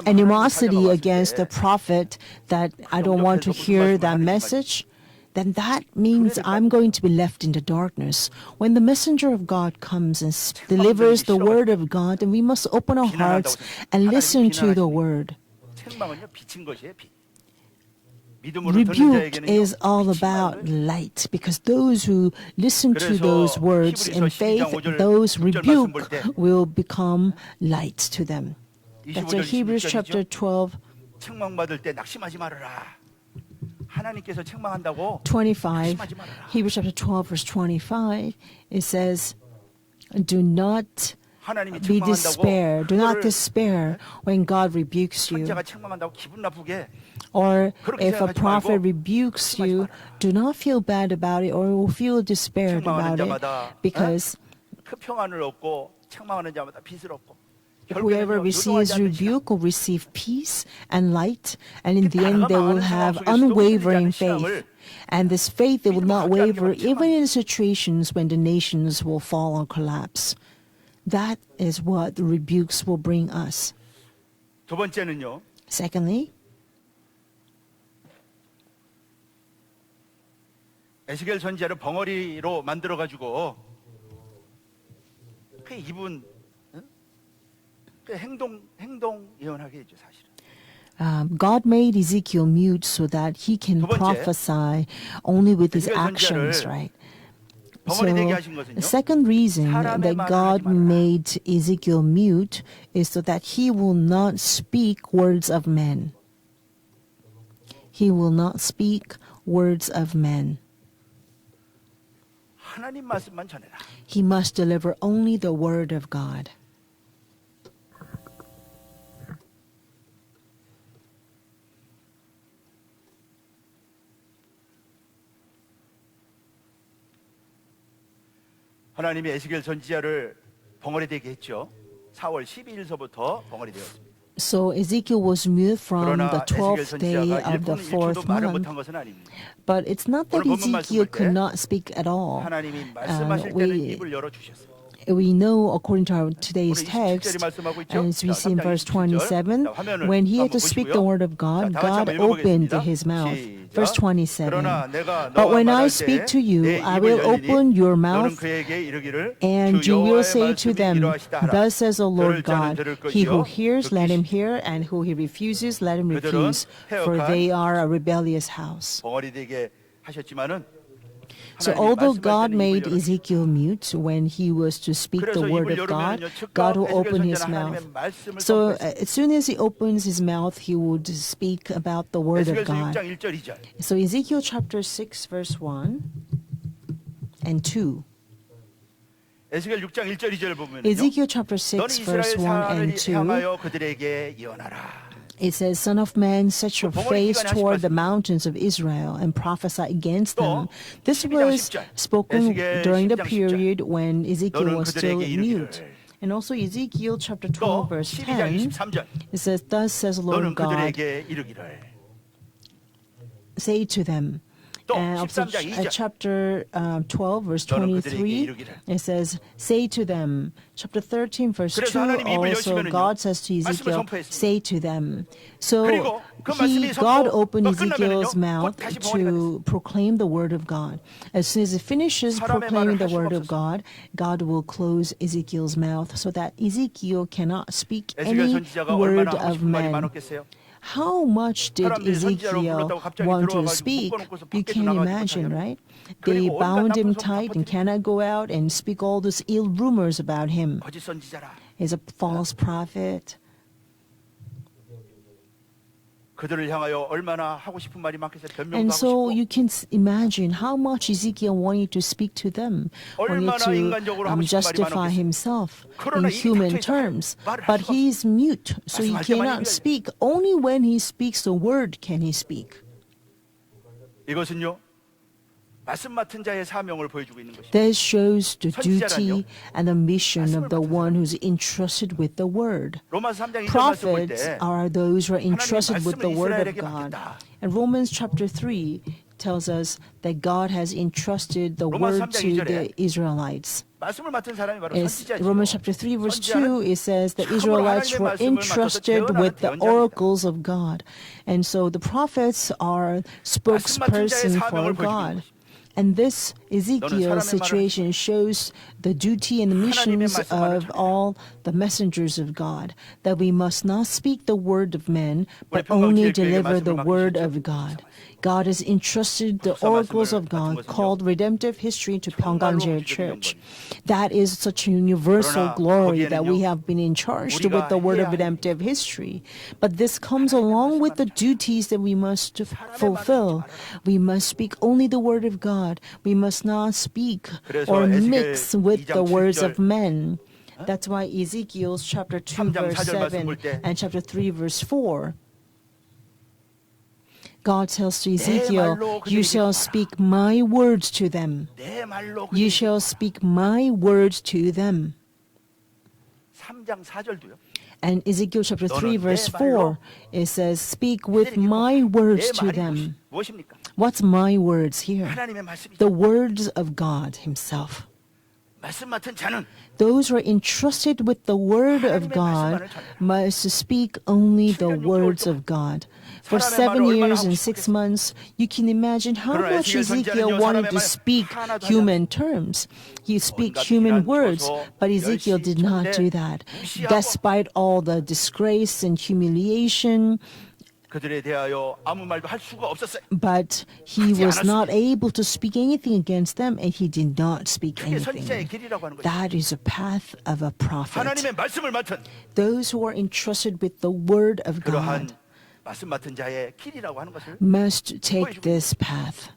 animosity against the prophet, that I don't want to hear that message, then that means I'm going to be left in the darkness. When the messenger of God comes and delivers the word of God, then we must open our hearts and listen to the word. 책망은요 빛인 것이에요 빛. 믿음으로 듣는 Rebuke 자에게는요 is all 빛이 about 많아요. light, because those who listen to those words in faith, those rebuke will become light to them. That's in Hebrews chapter 12, 책망받을 때 낙심하지 말아라. 하나님께서 책망한다고 25. 낙심하지 말아라. Hebrews chapter 12, verse 25, it says, do not 하나님이 be despair. Do not 그거를 despair when God rebukes you. 선자가 책망한다고 기분 나쁘게 Or 그렇게 if a 생각하지 prophet 말고 rebukes 낙심하지 you, 마라. do not feel bad about it or feel despaired 책망하는 about it, 자마다 because 그 평안을 얻고 책망하는 자마다 빛을 얻고 whoever 결국에는요, receives 요동하지 않는 시간. rebuke will receive peace and light, and in the end 바라가 they will 많은 have 상황 속에서도 unwavering 흔들리지 않는 faith. And this faith, they will not 믿음을 갖게 하는 waver 게 even in situations when the nations will fall or collapse. That is what the rebukes will bring us. 두 번째는요. Secondly, 에스겔 선지자를 벙어리로 만들어 가지고 그 이분 그 행동 예언하게 했죠 사실은. God made Ezekiel mute so that he can 두 번째, prophesy only with his 에스겔 actions, 선지자를 right? 벙어리 되게 So, 하신 것은요. the second reason 사람의 that 말을 God 하지 말아라. made Ezekiel mute is so that he will not speak words of men. He will not speak words of men. 하나님 말씀만 전해라. He must deliver only the word of God. 하나님이 에스겔 선지자를 벙어리 되게 했죠. 4월 12일서부터 벙어리 되었습니다. So Ezekiel was mute from 그러나 the 에스겔 12th day 선지자가 of the 1분 4th 1초도 말을 month. 못한 것은 아닙니다. But it's not that 오늘 본문 Ezekiel 말씀을 could 때 not speak at all. 하나님이 말씀하실 때는 we- 입을 열어 주셨어요. We know, according to our today's 오늘 27절이 text, 말씀하고 있죠. and as we 자, see in 3장 verse 27절. 27, 자, 화면을 when he had 한번 to speak 보시고요. the word of God, 자, 다 같이 God 한번 opened 읽어보겠습니다. his mouth. 시작. Verse 27. 그러나 내가 But 너와 when I 말할 speak 때 to you, 내 I 입을 will 열리니 open your 너는 mouth, 그에게 이르기를 and 주 you will 여호와의 say to 말씀이 them, 이러하시다 하라. Thus says the Lord 들을 자는 God, 들을 he who 것이요 hears, let him 듣기 hear, and who he refuses, let him 그들은 refuse, for they are a rebellious house. 벙어리 되게 하셨지만은 So 하나님이 although 말씀할 God 때는 made 입을 열어주셨어요. Ezekiel mute when he was to speak the 그래서 word 입을 of God, 열으면요, 즉각 God will 에스겔 open his 선지자는 mouth. 하나님의 말씀을 So 선포했어요. as soon as he opens his mouth, he would speak about the word of 에스겔서 God. 6장 1절 2절. So Ezekiel chapter 6 verse 1 and 2. 에스겔 6장 1절 2절 보면요. Ezekiel chapter 너는 6 이스라엘 verse 1 and 사람을 2. 향하여 그들에게 예언하라. It says, Son of man, set your face toward the mountains of Israel and prophesy against them. This was spoken during the period when Ezekiel was still mute. And also Ezekiel chapter 12 또 verse 12장 10, 23절 it says, "Thus says the Lord 너는 God, 그들에게 이르기를 say to them." 또 And also 13장 2절 chapter 12 verse 너는 그들에게 23, 이르기를. it says, "Say to them." Chapter 13 verse 그래서 2 하나님이 입을 also 여시면은요, God says to 말씀을 Ezekiel, 선포했습니다. "Say to them." So 그리고 그 말씀이 God opened 선포가 Ezekiel's 끝나면은요, mouth 곧 다시 벙어리가 to proclaim the word of God. As soon as it finishes 사람의 proclaiming 말을 할 the word 수가 of God, God will close Ezekiel's mouth so that Ezekiel cannot speak 에스겔 any 선지자가 word 얼마나 하고 of 싶은 말이 man. 많았겠어요? How much did 사람들이 선지자로 Ezekiel 불렀다고 갑자기 want to 들어와가지고 speak? 묶어놓고서 You 밖에도 can 나가지 imagine, 못하게 right? They 그리고 온갖 bound him 나쁜 소문 다 tight and 퍼뜨리고 cannot go out and speak all these ill rumors about him. 거짓 선지자라. He's a false prophet. 그들을 향하여 얼마나 하고 싶은 말이 많겠어요. 변명도 And 하고 so 싶고 you can imagine how much Ezekiel wanted to speak to them, wanted 얼마나 to 인간적으로 하고 싶은 말이 justify 많았겠어요. himself 그러나 in 이 human 닥쳐 있다가 terms. 말을 할 But 수가 he is mute, so he 말씀할 때만 cannot 얘기해요. speak. Only when he speaks the word can he speak. 이것은요 말씀 맡은 자의 사명을 보여주고 있는 것입니다. This shows the 선지자란요. duty and the mission of the one who's entrusted with the word. 로마서 3장 2절 말씀 볼 Prophets 때 are those who are entrusted with the 말씀을 word of 이스라엘에게 God. 맡겼다. And Romans chapter 3 tells us that God has entrusted the 로마서 word 3장 to 2절에 the Israelites. 말씀을 맡은 사람이 바로 Is 선지자죠. Romans chapter 3 verse 2, it says the 참으로 Israelites 하나님의 were 말씀을 entrusted 맡아서 with the 대언하는 oracles of God. And so the prophets are spokesperson for God. And this Ezekiel situation shows the duty and the missions of all the messengers of God, that we must not speak the word of men, but only deliver the word of God. God has entrusted the oracles of God called redemptive history to Pyeonggangjil Church. That is such a universal glory that we have been charged with the word of redemptive history. But this comes along with the duties that we must fulfill. We must speak only the word of God. We must not speak or mix with the words of men. That's why Ezekiel chapter 2 verse 7 and chapter 3 verse 4 God tells to Ezekiel, "You shall speak my words to them. 내 말로 You shall speak my words to them." 3장 4절도요. And Ezekiel chapter 3 verse 4, it says, "Speak with my words to them." 무엇입니까? What's my words here? 하나님의 말씀이죠. The words of God himself. 말씀 맡은 자는 Those who are entrusted with the word of God must speak only the words of God. For 7 years and 6 months, you can imagine how much Ezekiel wanted to speak human terms. He speak human words, but Ezekiel did not do that. Despite all the disgrace and humiliation, 그들에 대하여 아무 말도 할 수가 없었어요. but he was not able to speak anything against them, and he did not speak 그게 선지자의 anything. 길이라고 하는 거죠. That is a path of a prophet. 하나님의 말씀을 맡은 Those who are entrusted with the word of 그러한 God 말씀 맡은 자의 길이라고 하는 것을 must take this path.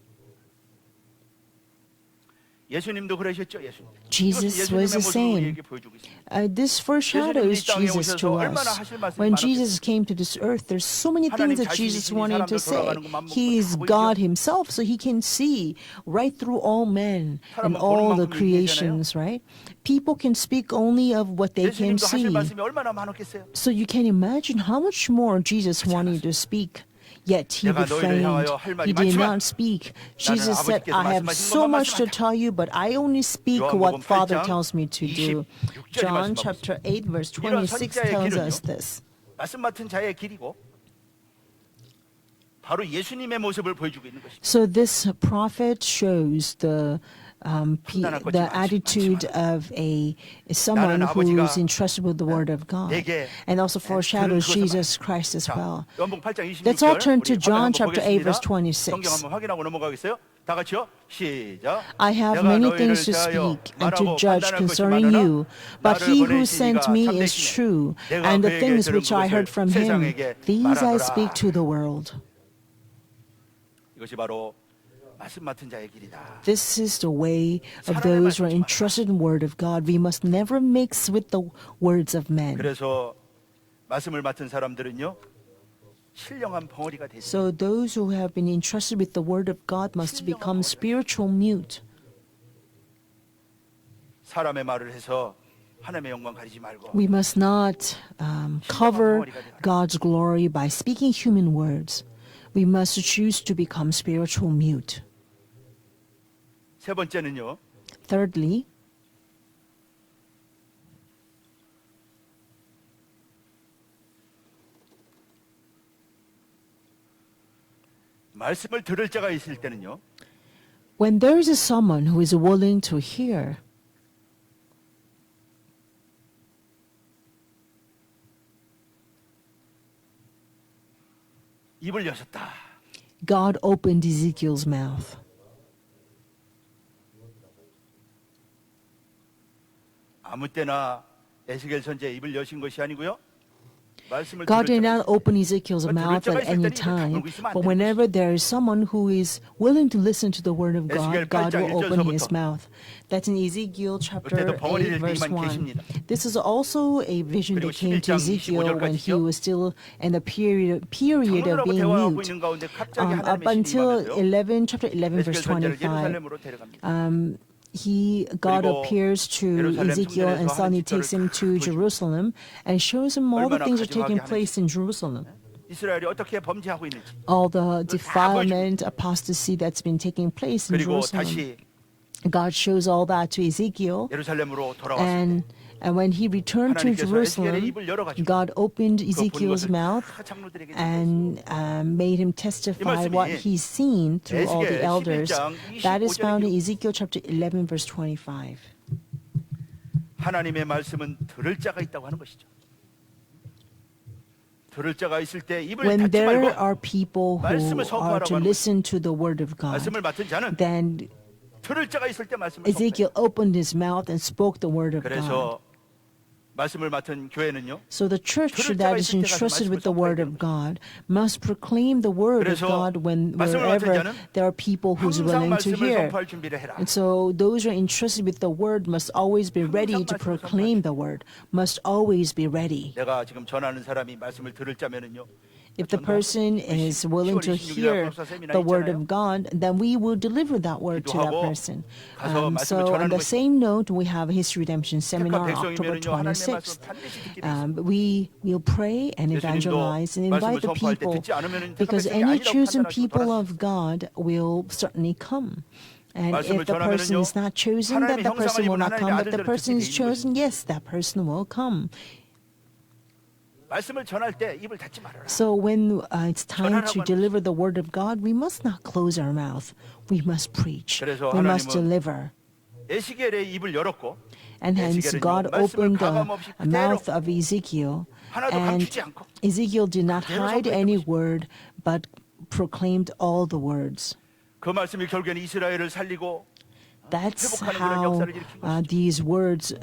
예수님도 그러셨죠. 예수님. Jesus 이것은 was 예수님의 the 모습을 same. 우리에게 보여주고 있습니다. This foreshadows Jesus to us. When Jesus came to this earth, there's so many things that Jesus wanted to say. He is God himself, so he can see right through all men and all the creations, right? People can speak only of what they can 예수님도 하실 see. 말씀이 얼마나 많았겠어요. So you can imagine how much more Jesus wanted to speak. Yet he 내가 너희를 refrained. 향하여 할 말이 He did 많지만 not speak. Jesus 나는 said, 아버지께서 I have 말씀하신 so 것만 much to 말씀한다. tell you, but I only speak 요한복음 what Father 8장 tells me to do. 26절이 John 말씀하고 chapter 8 verse 이런 26 선지자의 tells 길은요. us this. 말씀 맡은 자의 길이고 바로 예수님의 모습을 보여주고 있는 것입니다. So this prophet shows the attitude of someone who is entrusted with the word of God, and also foreshadows Jesus Christ as well. 요한복음 8장 26절. Let's all turn to 우리 John 화면 한번 chapter 8 verse 보겠습니다. 26. 성경 한번 확인하고 넘어가겠어요? 다 같이요. 시작. I have 내가 many 너희를 things to 대하여 speak and to 말하고 judge 판단할 것이 concerning 많으나 you, but 나를 he who 보내신 sent 이가 me is 참되시네. true, 내가 and the 그에게 things 들은 which I heard 그것을 from him, 세상에게 these I 말하노라. speak to the world. 이것이 바로 말씀 맡은 자의 길이다. This is the way of those who are entrusted in the word of God. We must never mix with the words of men. 그래서 말씀을 맡은 사람들은요. 신령한 벙어리가 되죠. So those who have been entrusted with the word of God must become spiritual mute. 사람의 말을 해서 하나님의 영광 가리지 말고 We must not cover God's glory by speaking human words. We must choose to become spiritual mute. 세 번째는요. Thirdly, 말씀을 들을 자가 있을 때는요. when there is someone who is willing to hear, 입을 여셨다. God opened Ezekiel's mouth. 아무 때나 에스겔 선지의 입을 여신 것이 아니고요. 말씀을 God 들을 did 자가 not open Ezekiel's mouth at any time, but whenever there is someone who is willing to listen to the word of God, God will open his mouth. That's in Ezekiel chapter 8, verse 1. This is also a vision that came to Ezekiel when he was still in the period of 장로들하고 being 대화하고 mute. 있는 가운데 갑자기 Up 하나님의 until 신이 chapter 11, verse 에스겔 선지자를 25, 예루살렘으로 데려갑니다. God 그리고 appears to 예루살렘 Ezekiel and 성전에서 suddenly 하는 takes him to 직절을 Jerusalem and shows him all the 얼마나 things that are taking 가증하게 place in Jerusalem. 이스라엘이 어떻게 범죄하고 있는지 All the defilement, apostasy that's been taking place in 그리고 Jerusalem. 다시 God shows all that to Ezekiel, 예루살렘으로 돌아왔을 때 and when he returned to 하나님께서 Jerusalem, 에스겔의 입을 열어가지고 God opened 그 본 Ezekiel's 것을 mouth 다 장로들에게 and made him testify what he's seen through all the 에스겔 elders. 11장 That is found in 25절에 Ezekiel chapter 11, verse 25. 하나님의 말씀은 들을 자가 있다고 하는 것이죠. 들을 자가 있을 때 입을 When 닫지 there 말고 are people who 말씀을 are 선포하라고 to 하는 listen to the word of God, 말씀을 맡은 자는 then 들을 자가 있을 때 말씀을 선포해요. Ezekiel opened his mouth and spoke the word of God. 그래서 말씀을 맡은 교회는요. So the church that is entrusted with the word of God must proclaim the word of God wherever there are people who's 항상 willing to 말씀을 hear. 선포할 준비를 해라. And so those who are entrusted with the word must always be ready to proclaim the word, must always be ready. 내가 지금 전하는 사람이 말씀을 들을 자면은요. If the person is willing to hear the word of God, then we will deliver that word to that person. So on the same note, we have a History Redemption Seminar on October 26th. We will pray and evangelize and invite the people, because any chosen people of God will certainly come. And if the person is not chosen, then the person will not come. If the person is chosen, yes, that person will come. 말씀을 전할 때 입을 닫지 말아라. So when it's time to deliver the word of God, we must not close our mouth. We must preach. 그래서 We must 하나님은 deliver. 에스겔의 입을 열었고 And hence God opened the mouth of Ezekiel, 하나도 and 감추지 않고 Ezekiel did not 그대로 hide 선포했던 any 것입니다. word, but proclaimed all the words. 그 말씀이 결국에는 이스라엘을 살리고 That's 회복하는 그런 how 역사를 일으킨 것이죠. these words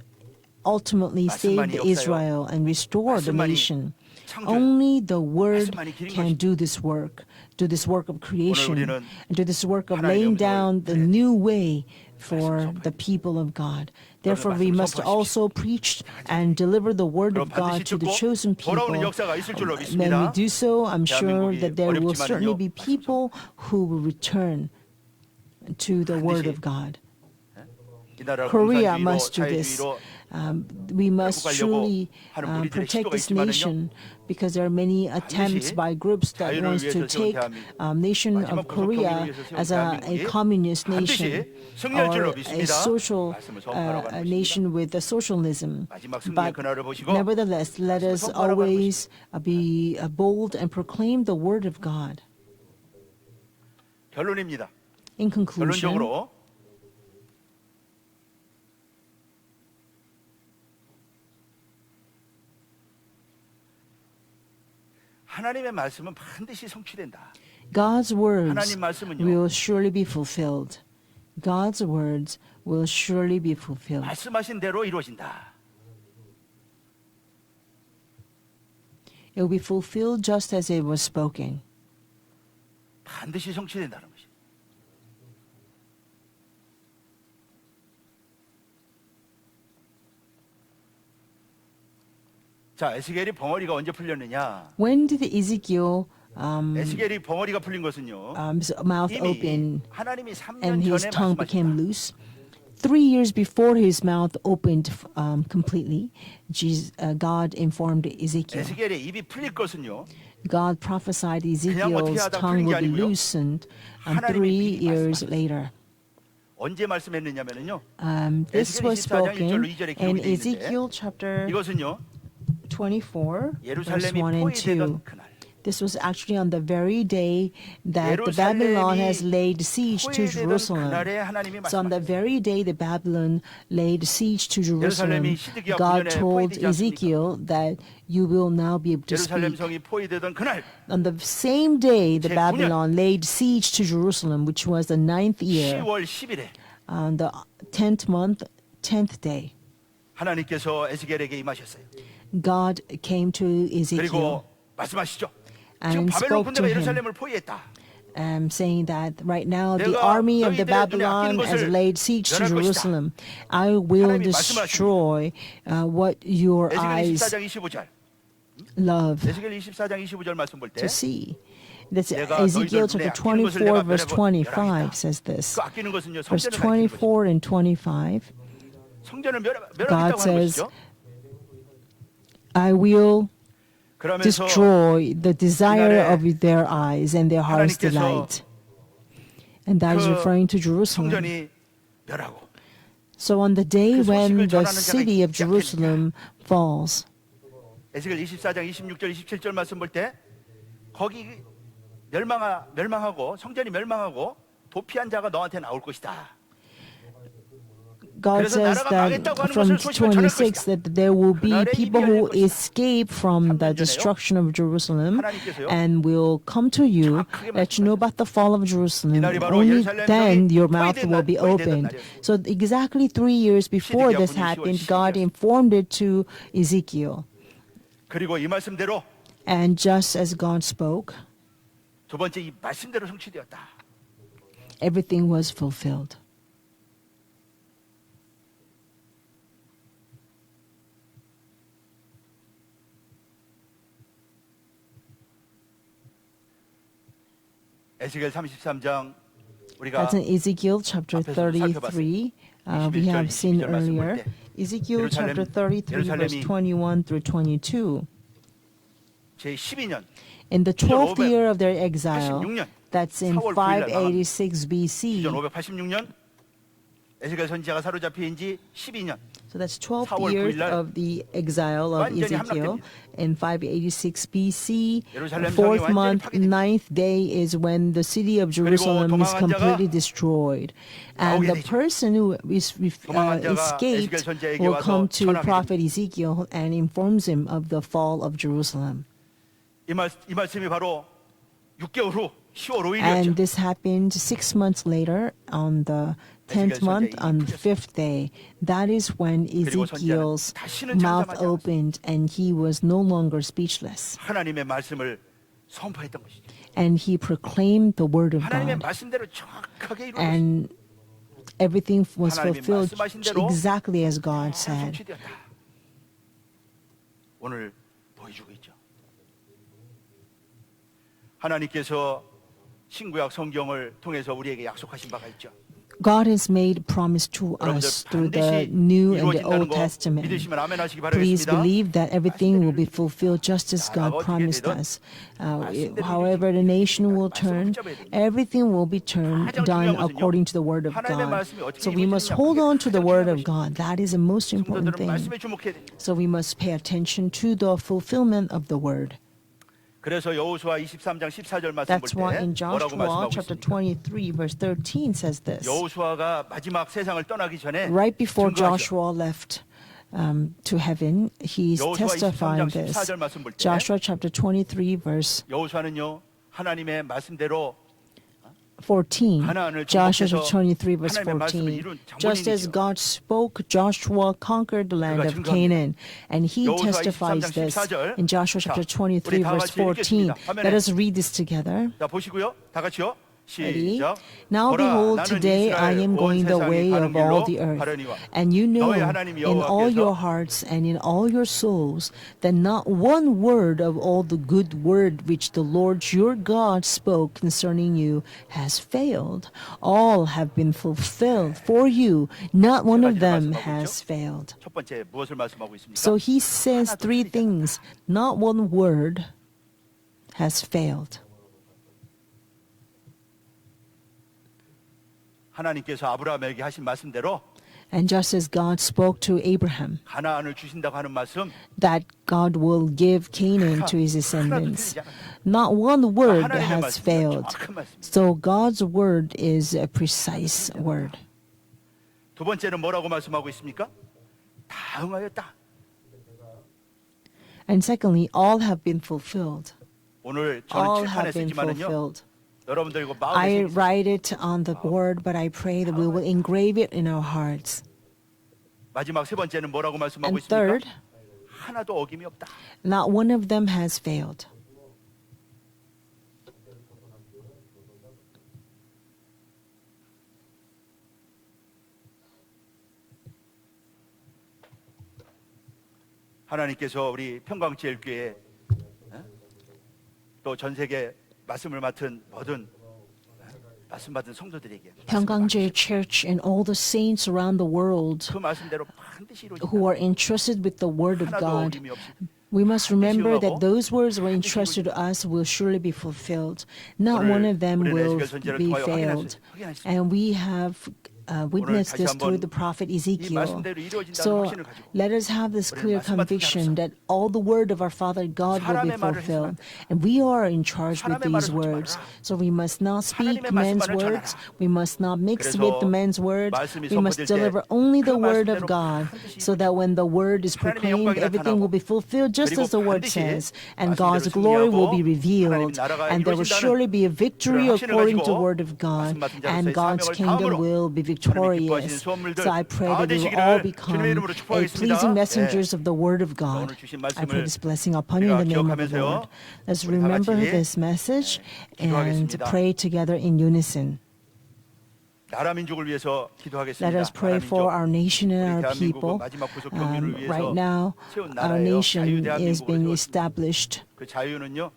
ultimately saved 말씀만이 Israel and restored the 말씀만이 nation. 창조예요. Only the word 말씀만이 기린 can 것이죠. do this work of creation, 우리는 and do this work of 하나님의 laying 음성을 down the 들어야 돼요. new way for 말씀을 the people of God. Therefore, 말씀을 we must 선포하십시오. also preach and deliver the word 그럼 of God 반드시 to the 듣고 chosen people. 돌아오는 역사가 있을 줄로 When we 믿습니다. do so, I'm sure 대한민국이 that there will 어렵지만요, certainly be 말씀 people who will return to the word of God. 이 나라를 Korea 공산주의로, must do this. 자유주의로 We must 회복하려고 truly 하는 무리들의 protect 시도가 this 있지만은요, nation, because there are many attempts by groups that 자유를 wants to 위해서 세운 take 대한민국, nation 마지막 of 구속통일을 Korea 위해서 세운 as a 대한민국이 communist 반드시 nation 승리할 or 줄로 a 믿습니다. social 말씀을 선포하라고 하는 a 것입니다. nation with a socialism. 마지막 승리의 But 그날을 보시고 nevertheless, let 말씀을 us 선포하라고 하는 always be bold and proclaim the word of God. 결론입니다. In conclusion, 결론적으로 하나님의 말씀은 반드시 성취된다. God's words 하나님 말씀은요. will surely be fulfilled. God's words will surely be fulfilled. 말씀하신 대로 이루어진다. It will be fulfilled just as it was spoken. 반드시 성취된다는 것이. 자, 에스겔이 벙어리가 언제 풀렸느냐? When did Ezekiel 에스겔이 벙어리가 풀린 것은요. mouth 이미 open 하나님이 3년 and his 전에 tongue became 말씀하셨다. loose? 3 years before his mouth opened completely, God informed Ezekiel. 에스겔의 입이 풀릴 것은요. God prophesied 그냥 어떻게 Ezekiel's 하다 tongue 풀린 게 will be 아니고요. loosened 하나님이 3 미리 years 말씀하셨어요. later. 언제 말씀했느냐면요. This 에스겔 was 24장 1절로 spoken 2절에 in 기록이 되어 Ezekiel 있는데 chapter 이것은요. 24, verse 예루살렘이 1 and 2. 포위되던 그날. This was actually on the very day that the Babylon has laid siege to 포위되던 Jerusalem. 그날에 하나님이 So on the 말씀하셨어요. very day the Babylon laid siege to Jerusalem, 예루살렘이 시드기야 God 9년에 told 포위되지 않습니까? Ezekiel that you will now be able to 예루살렘 speak. 성이 포위되던 그날 On the same day the 제9년 Babylon laid siege to Jerusalem, which was the 9th year, 10월 10일에 on the 10th month, 10th day, 하나님께서 에스겔에게 임하셨어요. God came to Ezekiel 그리고 말씀하시죠. 지금 and 바벨론 spoke to 군대가 him, 예루살렘을 포위했다. saying that right now the 내가 army of the 너희들의 눈에 Babylon 아끼는 has 것을 laid siege to 멸할 것이다. Jerusalem. I will 하나님이 destroy what your 에스겔 eyes 24장 25절. love 에스겔 24장 25절 말씀 볼 때 to see. That's 내가 Ezekiel 너희들 눈에 chapter 아끼는 것을 24, 내가 verse 멸하겠다. 25 says this. 그 아끼는 것은요 Verse 성전을 아끼는 것이죠. 24 and 25, 성전을 God 멸하겠다고 하는 says, 것이죠. I will 그러면서 destroy the desire 그날에 of their eyes and their heart's 하나님께서 delight. And that is 그 referring to Jerusalem. 성전이 멸하고 So on the day 그 when 소식을 the 전하는 자가 city of 있지 않겠느냐. Jerusalem falls, 에스겔 24장 26절 27절 말씀 볼 때 거기 멸망하고 성전이 멸망하고 도피한 자가 너한테 나올 것이다. God 그래서 says 나라가 that 망했다고 하는 from 것을 소식을 전할 26 것이다. that there will be 그날에 people 이미 who 열릴 것이다. escape from the 3년 전에요. destruction of Jerusalem 하나님께서요. and will come to you, 정확하게 let you know about the fall of Jerusalem. 이날이 바로 Only 예루살렘 then 성이 your mouth 포위된 will be 날, 포위되던 opened. 날이었어요. So exactly 3 years before 시드기야 this 9년 10월 happened, God 12일이었어요. informed it to Ezekiel. 그리고 이 말씀대로 And just as God spoke, 두 번째 이 말씀대로 성취되었다. everything was fulfilled. 에스겔 33장 우리가 That's in Ezekiel chapter 앞에서 33. We 21절, have seen 22절 말씀 볼 earlier. 때 Ezekiel chapter 예루살렘- 33, verse 예루살렘이 21 through 22. 제 12년 In the 12th 586 year of their exile, 86년 that's in 4월 9일 날 586 BC. 2586년 에스겔 선지자가 사로잡힌 지 12년 So that's 12 4월 years 9일 날 of the exile of 완전히 Ezekiel. 함락됩니다. In 586 BC, 예루살렘 성이 fourth 완전히 month, 파괴됩니다. ninth day is when the city of Jerusalem is 도망한 completely 자가 destroyed. And 나오게 the 되죠. person who 도망한 자가 escaped 에스겔 선지자에게 will 와서 come to 전하게 prophet Ezekiel and informs him of the fall of Jerusalem. 이 말씀이 바로 6개월 후 10월 5일이었죠. And this happened 6 months later on the 10th month, on the 5th day. That is when 그리고 Ezekiel's 선지자는 다시는 mouth 잠잠하지 opened and he was no longer speechless. 하나님의 말씀을 선포했던 것이죠. And he proclaimed the word of 하나님의 God. 말씀대로 정확하게 이루어졌어요. And everything was 하나님이 fulfilled 말씀하신 대로 exactly as God said. 성취되었다. 오늘 보여주고 있죠. 하나님께서 신구약 성경을 통해서 우리에게 약속하신 바가 있죠. God has made promise to us through the New and the Old Testament. 믿으시면 아멘 하시기 Please 바라겠습니다. believe that everything will be fulfilled just as God promised us. However the nation will turn, everything will be done according to the word of God. So we must hold on to the word of God. That is the most important 성도들은 thing. 말씀에 주목해야 됩니다. So we must pay attention to the fulfillment of the word. 그래서 여호수아 23장 14절 말씀 That's why 볼 in 때 뭐라고 Joshua 말씀하고 chapter 있습니까? 23 verse 13 says this. 여호수아가 마지막 세상을 떠나기 전에 Right before 증거하죠. Joshua left to heaven, he's 여호수아 23장 testifying this. 14절 말씀 볼 때 Joshua chapter 23 verse 여호수아는요 하나님의 말씀대로 14. 가나안을 Joshua 정복해서 chapter 23 verse 하나님의 말씀을 14. 이룬 Just as 장본인이죠. God spoke, Joshua conquered the land 그가 of 증거합니다. Canaan. And he 여호수아 testifies 23장 this 14절. in Joshua chapter 자, 우리 23 다 verse 같이 14. 읽겠습니다. 화면에. Let us read this together. 자 보시고요 다 같이요 Ready? 시작. Now 보라, behold, 나는 today I 이스라엘 am 온 going the 세상에 way 가는 of all 길로 the earth. 가려니와 And you know 너의 하나님 in all 여호와께서 your hearts and in all your souls that not one word of all the good word which the Lord your God spoke concerning you has failed. All have been fulfilled for you. Not one of them has failed. 첫 번째 무엇을 말씀하고 있습니까? So he says 하나도 three 틀리지 않았다. things. Not one word has failed. 하나님께서 아브라함에게 하신 말씀대로 And just as God spoke to Abraham 가나안을 주신다고 하는 말씀 that God will give Canaan to his descendants, not one word 하나님의 has 말씀이 failed. 정확한 말씀입니다. So God's word is a precise word. 두 번째는 뭐라고 말씀하고 있습니까? 다 응하였다. And secondly, all have been fulfilled. 오늘 저는 All 칠판에 have been 쓰지만은요. fulfilled. 여러분들 이거 I 마음에 새기세요. write it on the board, but I pray that we will engrave it in our hearts. 마지막 세 번째는 뭐라고 말씀하고 And 있습니까? third, 하나도 어김이 없다. not one of them has failed. 하나님께서 우리 평강제일교회 또 전 세계 말씀을 맡은 모든 말씀 받은 성도들에게 Pyongyang Church and all the saints around the world 그 말씀대로 반드시 이루어진다. who are entrusted with the word of 하나도 God, 어김이 없이 we must remember that those words were entrusted to us will surely be fulfilled. Not one of them will be failed. And we have witnessed this through the prophet Ezekiel. So let us have this clear conviction that all the word of our Father God will be fulfilled. And we are in charge with these words. So we must not speak men's words. We must not mix with the men's words. We must deliver only the word of God so that when the word is proclaimed, everything will be fulfilled just as the word says. And God's glory will be revealed. And there will surely be a victory according to the word of God. And God's kingdom will be victorious. So I pray that we will all become a pleasing messengers of the word of God. I pray this blessing upon you in the name of the Lord. Let's remember this message and pray together in unison. 나라 민족을 위해서 기도하겠습니다. Let us pray for our nation and our people. Right now, our nation is being established 그 자유는요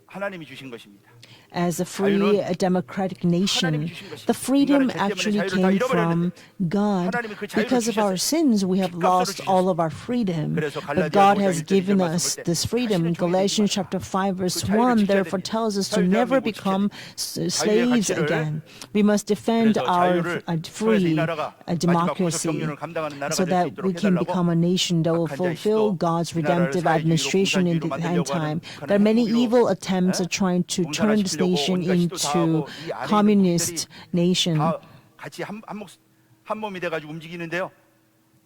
하나님이 주신 것입니다. as a free, democratic nation. The freedom actually came from God. Because of our sins, we have lost all of our freedom. But God has given us this freedom. Galatians chapter 5 verse 1 therefore tells us to never become slaves again. We must defend our free democracy so that we can become a nation that will fulfill God's redemptive administration in the end time. There are many evil attempts at trying to turn this nation into communist nation. 다 같이 한 몸이 돼가지고 움직이는데요.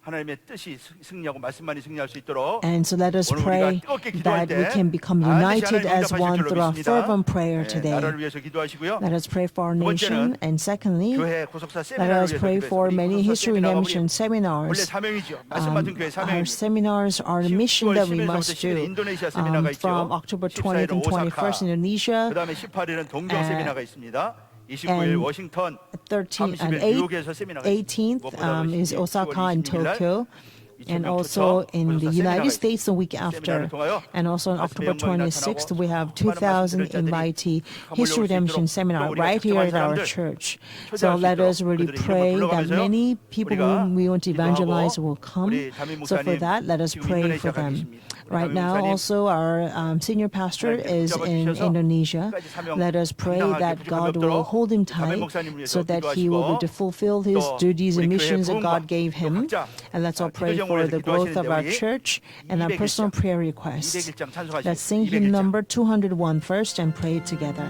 하나님의 뜻이 승리하고 말씀만이 승리할 수 있도록. And so let us pray that we can become united as one through our fervent prayer today. 나라를 위해서 기도하시고요. Let us pray for our nation. And secondly, 교회 고속사 let 세미나를 us 위해서 pray for 기도했습니다. many 고속사 history 세미나가 redemption 원래 seminars. 사명이죠. 말씀 받은 교회 Our 사명입니다. seminars are the mission that we must do. 인도네시아 세미나가 있죠. From October 20th 14일은 and 21st, Indonesia, 그다음에 18일은 동경 세미나가 있습니다. 29일 워싱턴, 13th and 30일 뉴욕에서 세미나가 18th is Osaka and Tokyo. And also in the United States the week after. And also on October 26th, we have 2000 MIT History Redemption Seminar right here at our church. So let us really pray that many people whom we want to evangelize will come. So for that, let us pray for them. Right now, also, our senior pastor is in Indonesia. Let us pray that God will hold him tight so that he will be to fulfill his duties and missions that God gave him. And let's all pray for the growth of our church and our personal prayer requests. Let's sing hymn number 201 first and pray it together.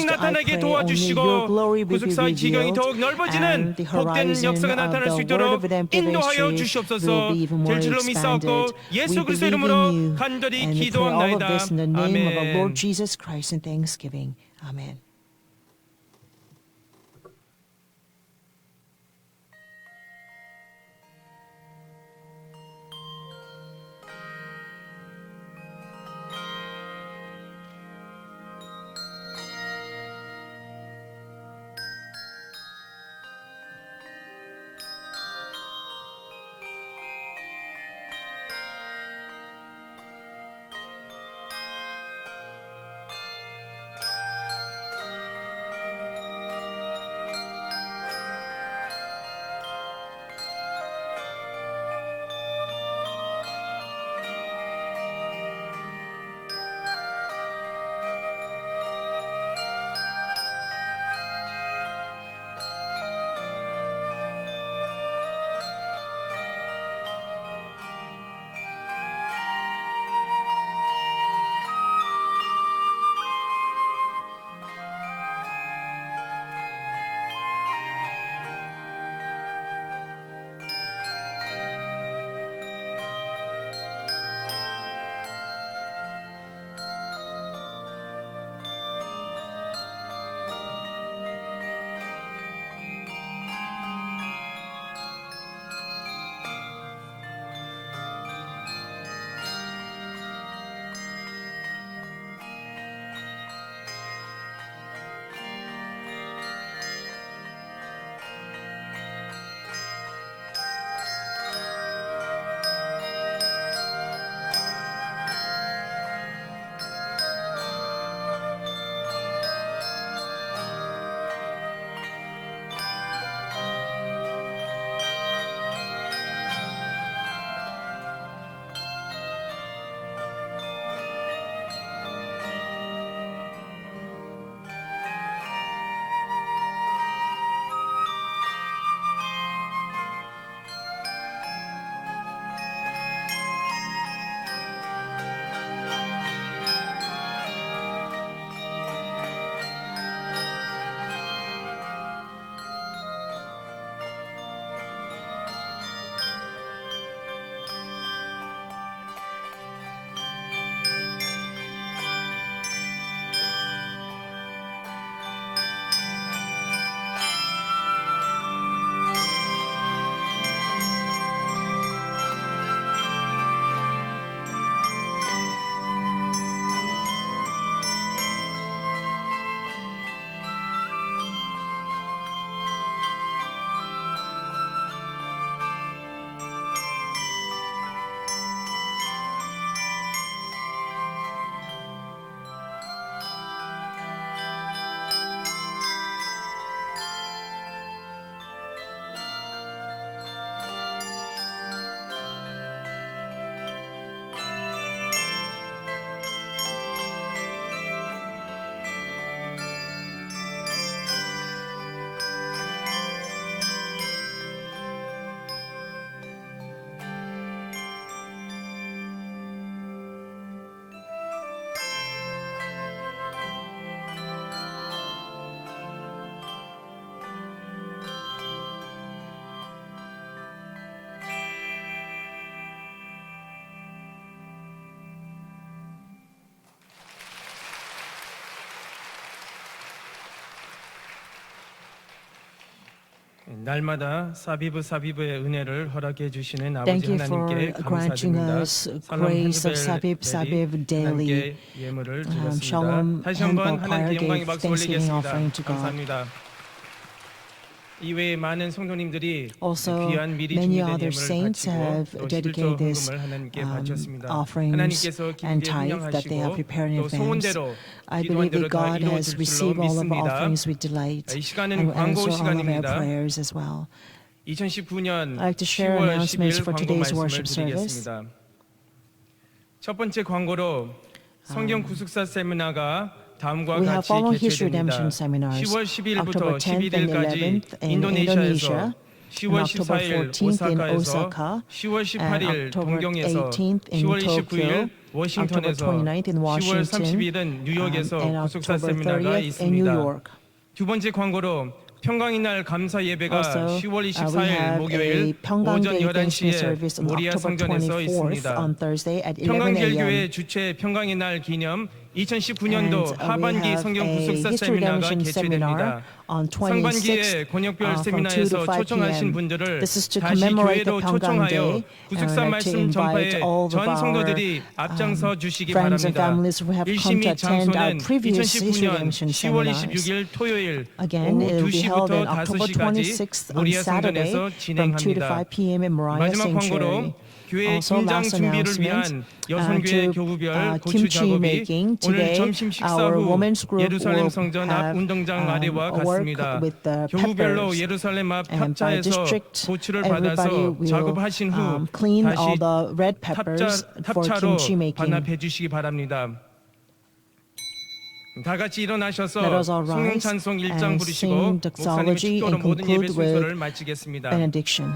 I 나타나게 pray only your 도와주시고 glory will be 구속사의 지경이 revealed 더욱 넓어지는 and the 복된 horizon 역사가 of 나타날 수 the word 있도록 of redemptive 인도하여 ministry 주시옵소서. will be even more 될 줄로 믿사옵고 expanded. 예수 We 그리스도 believe in 이름으로 you 간절히 and we pray all of 기도합나이다. this in the name of our Lord 아멘. Jesus Christ in thanksgiving. Amen. 날마다 사비브의 은혜를 허락해 주시는 아버지 Thank you for 하나님께 granting 감사드립니다. us 살롬 grace of 핸드벨 Sabib daily. 하나님께 예물을 드렸습니다. Shalom 다시 한번 Handbell Choir 하나님께 영광의 gave 박수 thanksgiving 올리겠습니다. offering to God. 감사합니다. 이외에 많은 성도님들이 Also, 귀한 미리 many 준비된 other 예물을 saints 바치고 have 또 11조 dedicated this 헌금을 하나님께 바쳤습니다. offerings 하나님께서 and 기쁘게 tithe that they have 흥령하시고 prepared in 또 advance. 소원대로 I believe 기도한 대로 that 다 God has 이루어질 줄로 received all of our 믿습니다. offerings with delight 이 시간은 and will 광고 answer all of our 시간입니다. prayers as well. 2019년 I'd like to share 10월 announcements 10일 for 광고 today's 말씀을 worship service. 드리겠습니다. 첫 번째 광고로 성경 구속사 세미나가 다음과 We have 같이 following His 개최됩니다. redemption seminars 10월 10일부터 October 10th and 11일까지 11th in 인도네시아에서 Indonesia, 10월 and October 14일 14th in 오사카에서 Osaka, 10월 and 18일 October 동경에서 18th in 10월 Tokyo, 29일 October 워싱턴에서 29th in 10월 Washington, 30일은 뉴욕에서 and 구속사 October 세미나가 30th in New 있습니다. York. 두 번째 광고로 평강의 날 감사 예배가 Also, 10월 we 24일 have 목요일 a Pyeonggang 오전 Day Thanksgiving 11시에 service on 모리아 October 성전에서 24th 있습니다. on Thursday at 11 평강제일교회 a.m. 주최 평강의 날 기념 2019년도 And, 하반기 we have 성경 a 구속사 History 세미나가 Redemption seminar 개최됩니다. on 상반기에 26th 권역별 from 2 to 세미나에서 5 초청하신 p.m. 분들을 This is to 다시 commemorate 교회로 the Pyeonggang 초청하여 Day 구속사 and to 말씀 invite 전파에 all of 전 our 성도들이 앞장서 주시기 friends and 바랍니다. families who have come 일심이 to attend our 장소는 previous History 2019년 Redemption 10월 seminars. 26일 토요일 Again, 오후 it will be held 2시부터 on October 5시까지 26th on 모리아 Saturday 성전에서 from 2 to 5 진행합니다. p.m. in Moriah 마지막 Sanctuary. 광고로 교회 Also, 김장 last 준비를 announcement, 위한 여성교회 to, 교구별 고추 kimchi 작업이 making. 오늘 Today, 점심 식사 our 후 women's group 예루살렘 will 성전 앞 have, 운동장 아래와 work 같습니다. with the 교구별로 peppers. 예루살렘 앞 And by 탑자에서 district, 고추를 everybody 받아서 will 작업하신 후 clean all 다시 the red peppers for 탑차로 kimchi making. 반납해 주시기 바랍니다. 다 같이 일어나셔서 Let us all 성령 rise 찬송 1장 and 부르시고 sing 목사님의 doxology 축도로 and 모든 예배 conclude 순서를 with 마치겠습니다. benediction.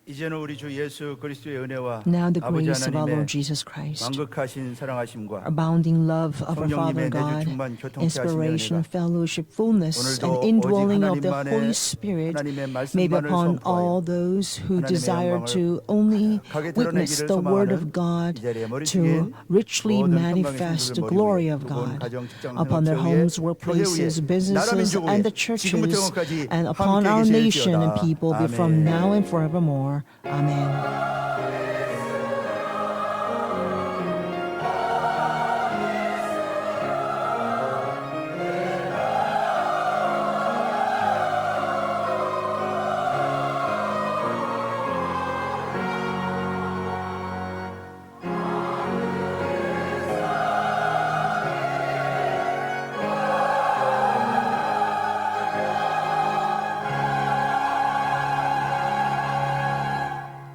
이제는 우리 주 예수 그리스도의 은혜와 Now the 아버지 grace of our 하나님의 Lord Jesus Christ, 완극하신 사랑하심과 abounding love of our Father 성령님의 내주 God, 충만 교통케 하시는 inspiration, 은혜가 fellowship, fullness, and 오늘도 indwelling 오직 of the 하나님만의 Holy Spirit 하나님의 may be 말씀만을 upon 선포하여 all those who 하나님의 desire 영광을 to only 강하게 witness 드러내기를 the Word of 소망하는 God, 이 자리에 머리 to 숙인 richly 모든 manifest the 평강의 glory 성도들 of 모두 God 가정, 직장, upon their 생업체 homes, 위에, workplaces, 교회 위에, 나라 businesses, 민족 and 위에, the churches, 지금부터 영원까지 and upon 함께 our nation 계실지어다. and people, be from 아멘. now and forevermore. Amen.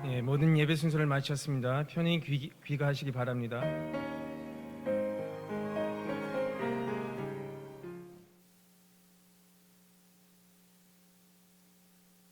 예, 모든 예배 순서를 마쳤습니다. 편히 귀가하시기 바랍니다.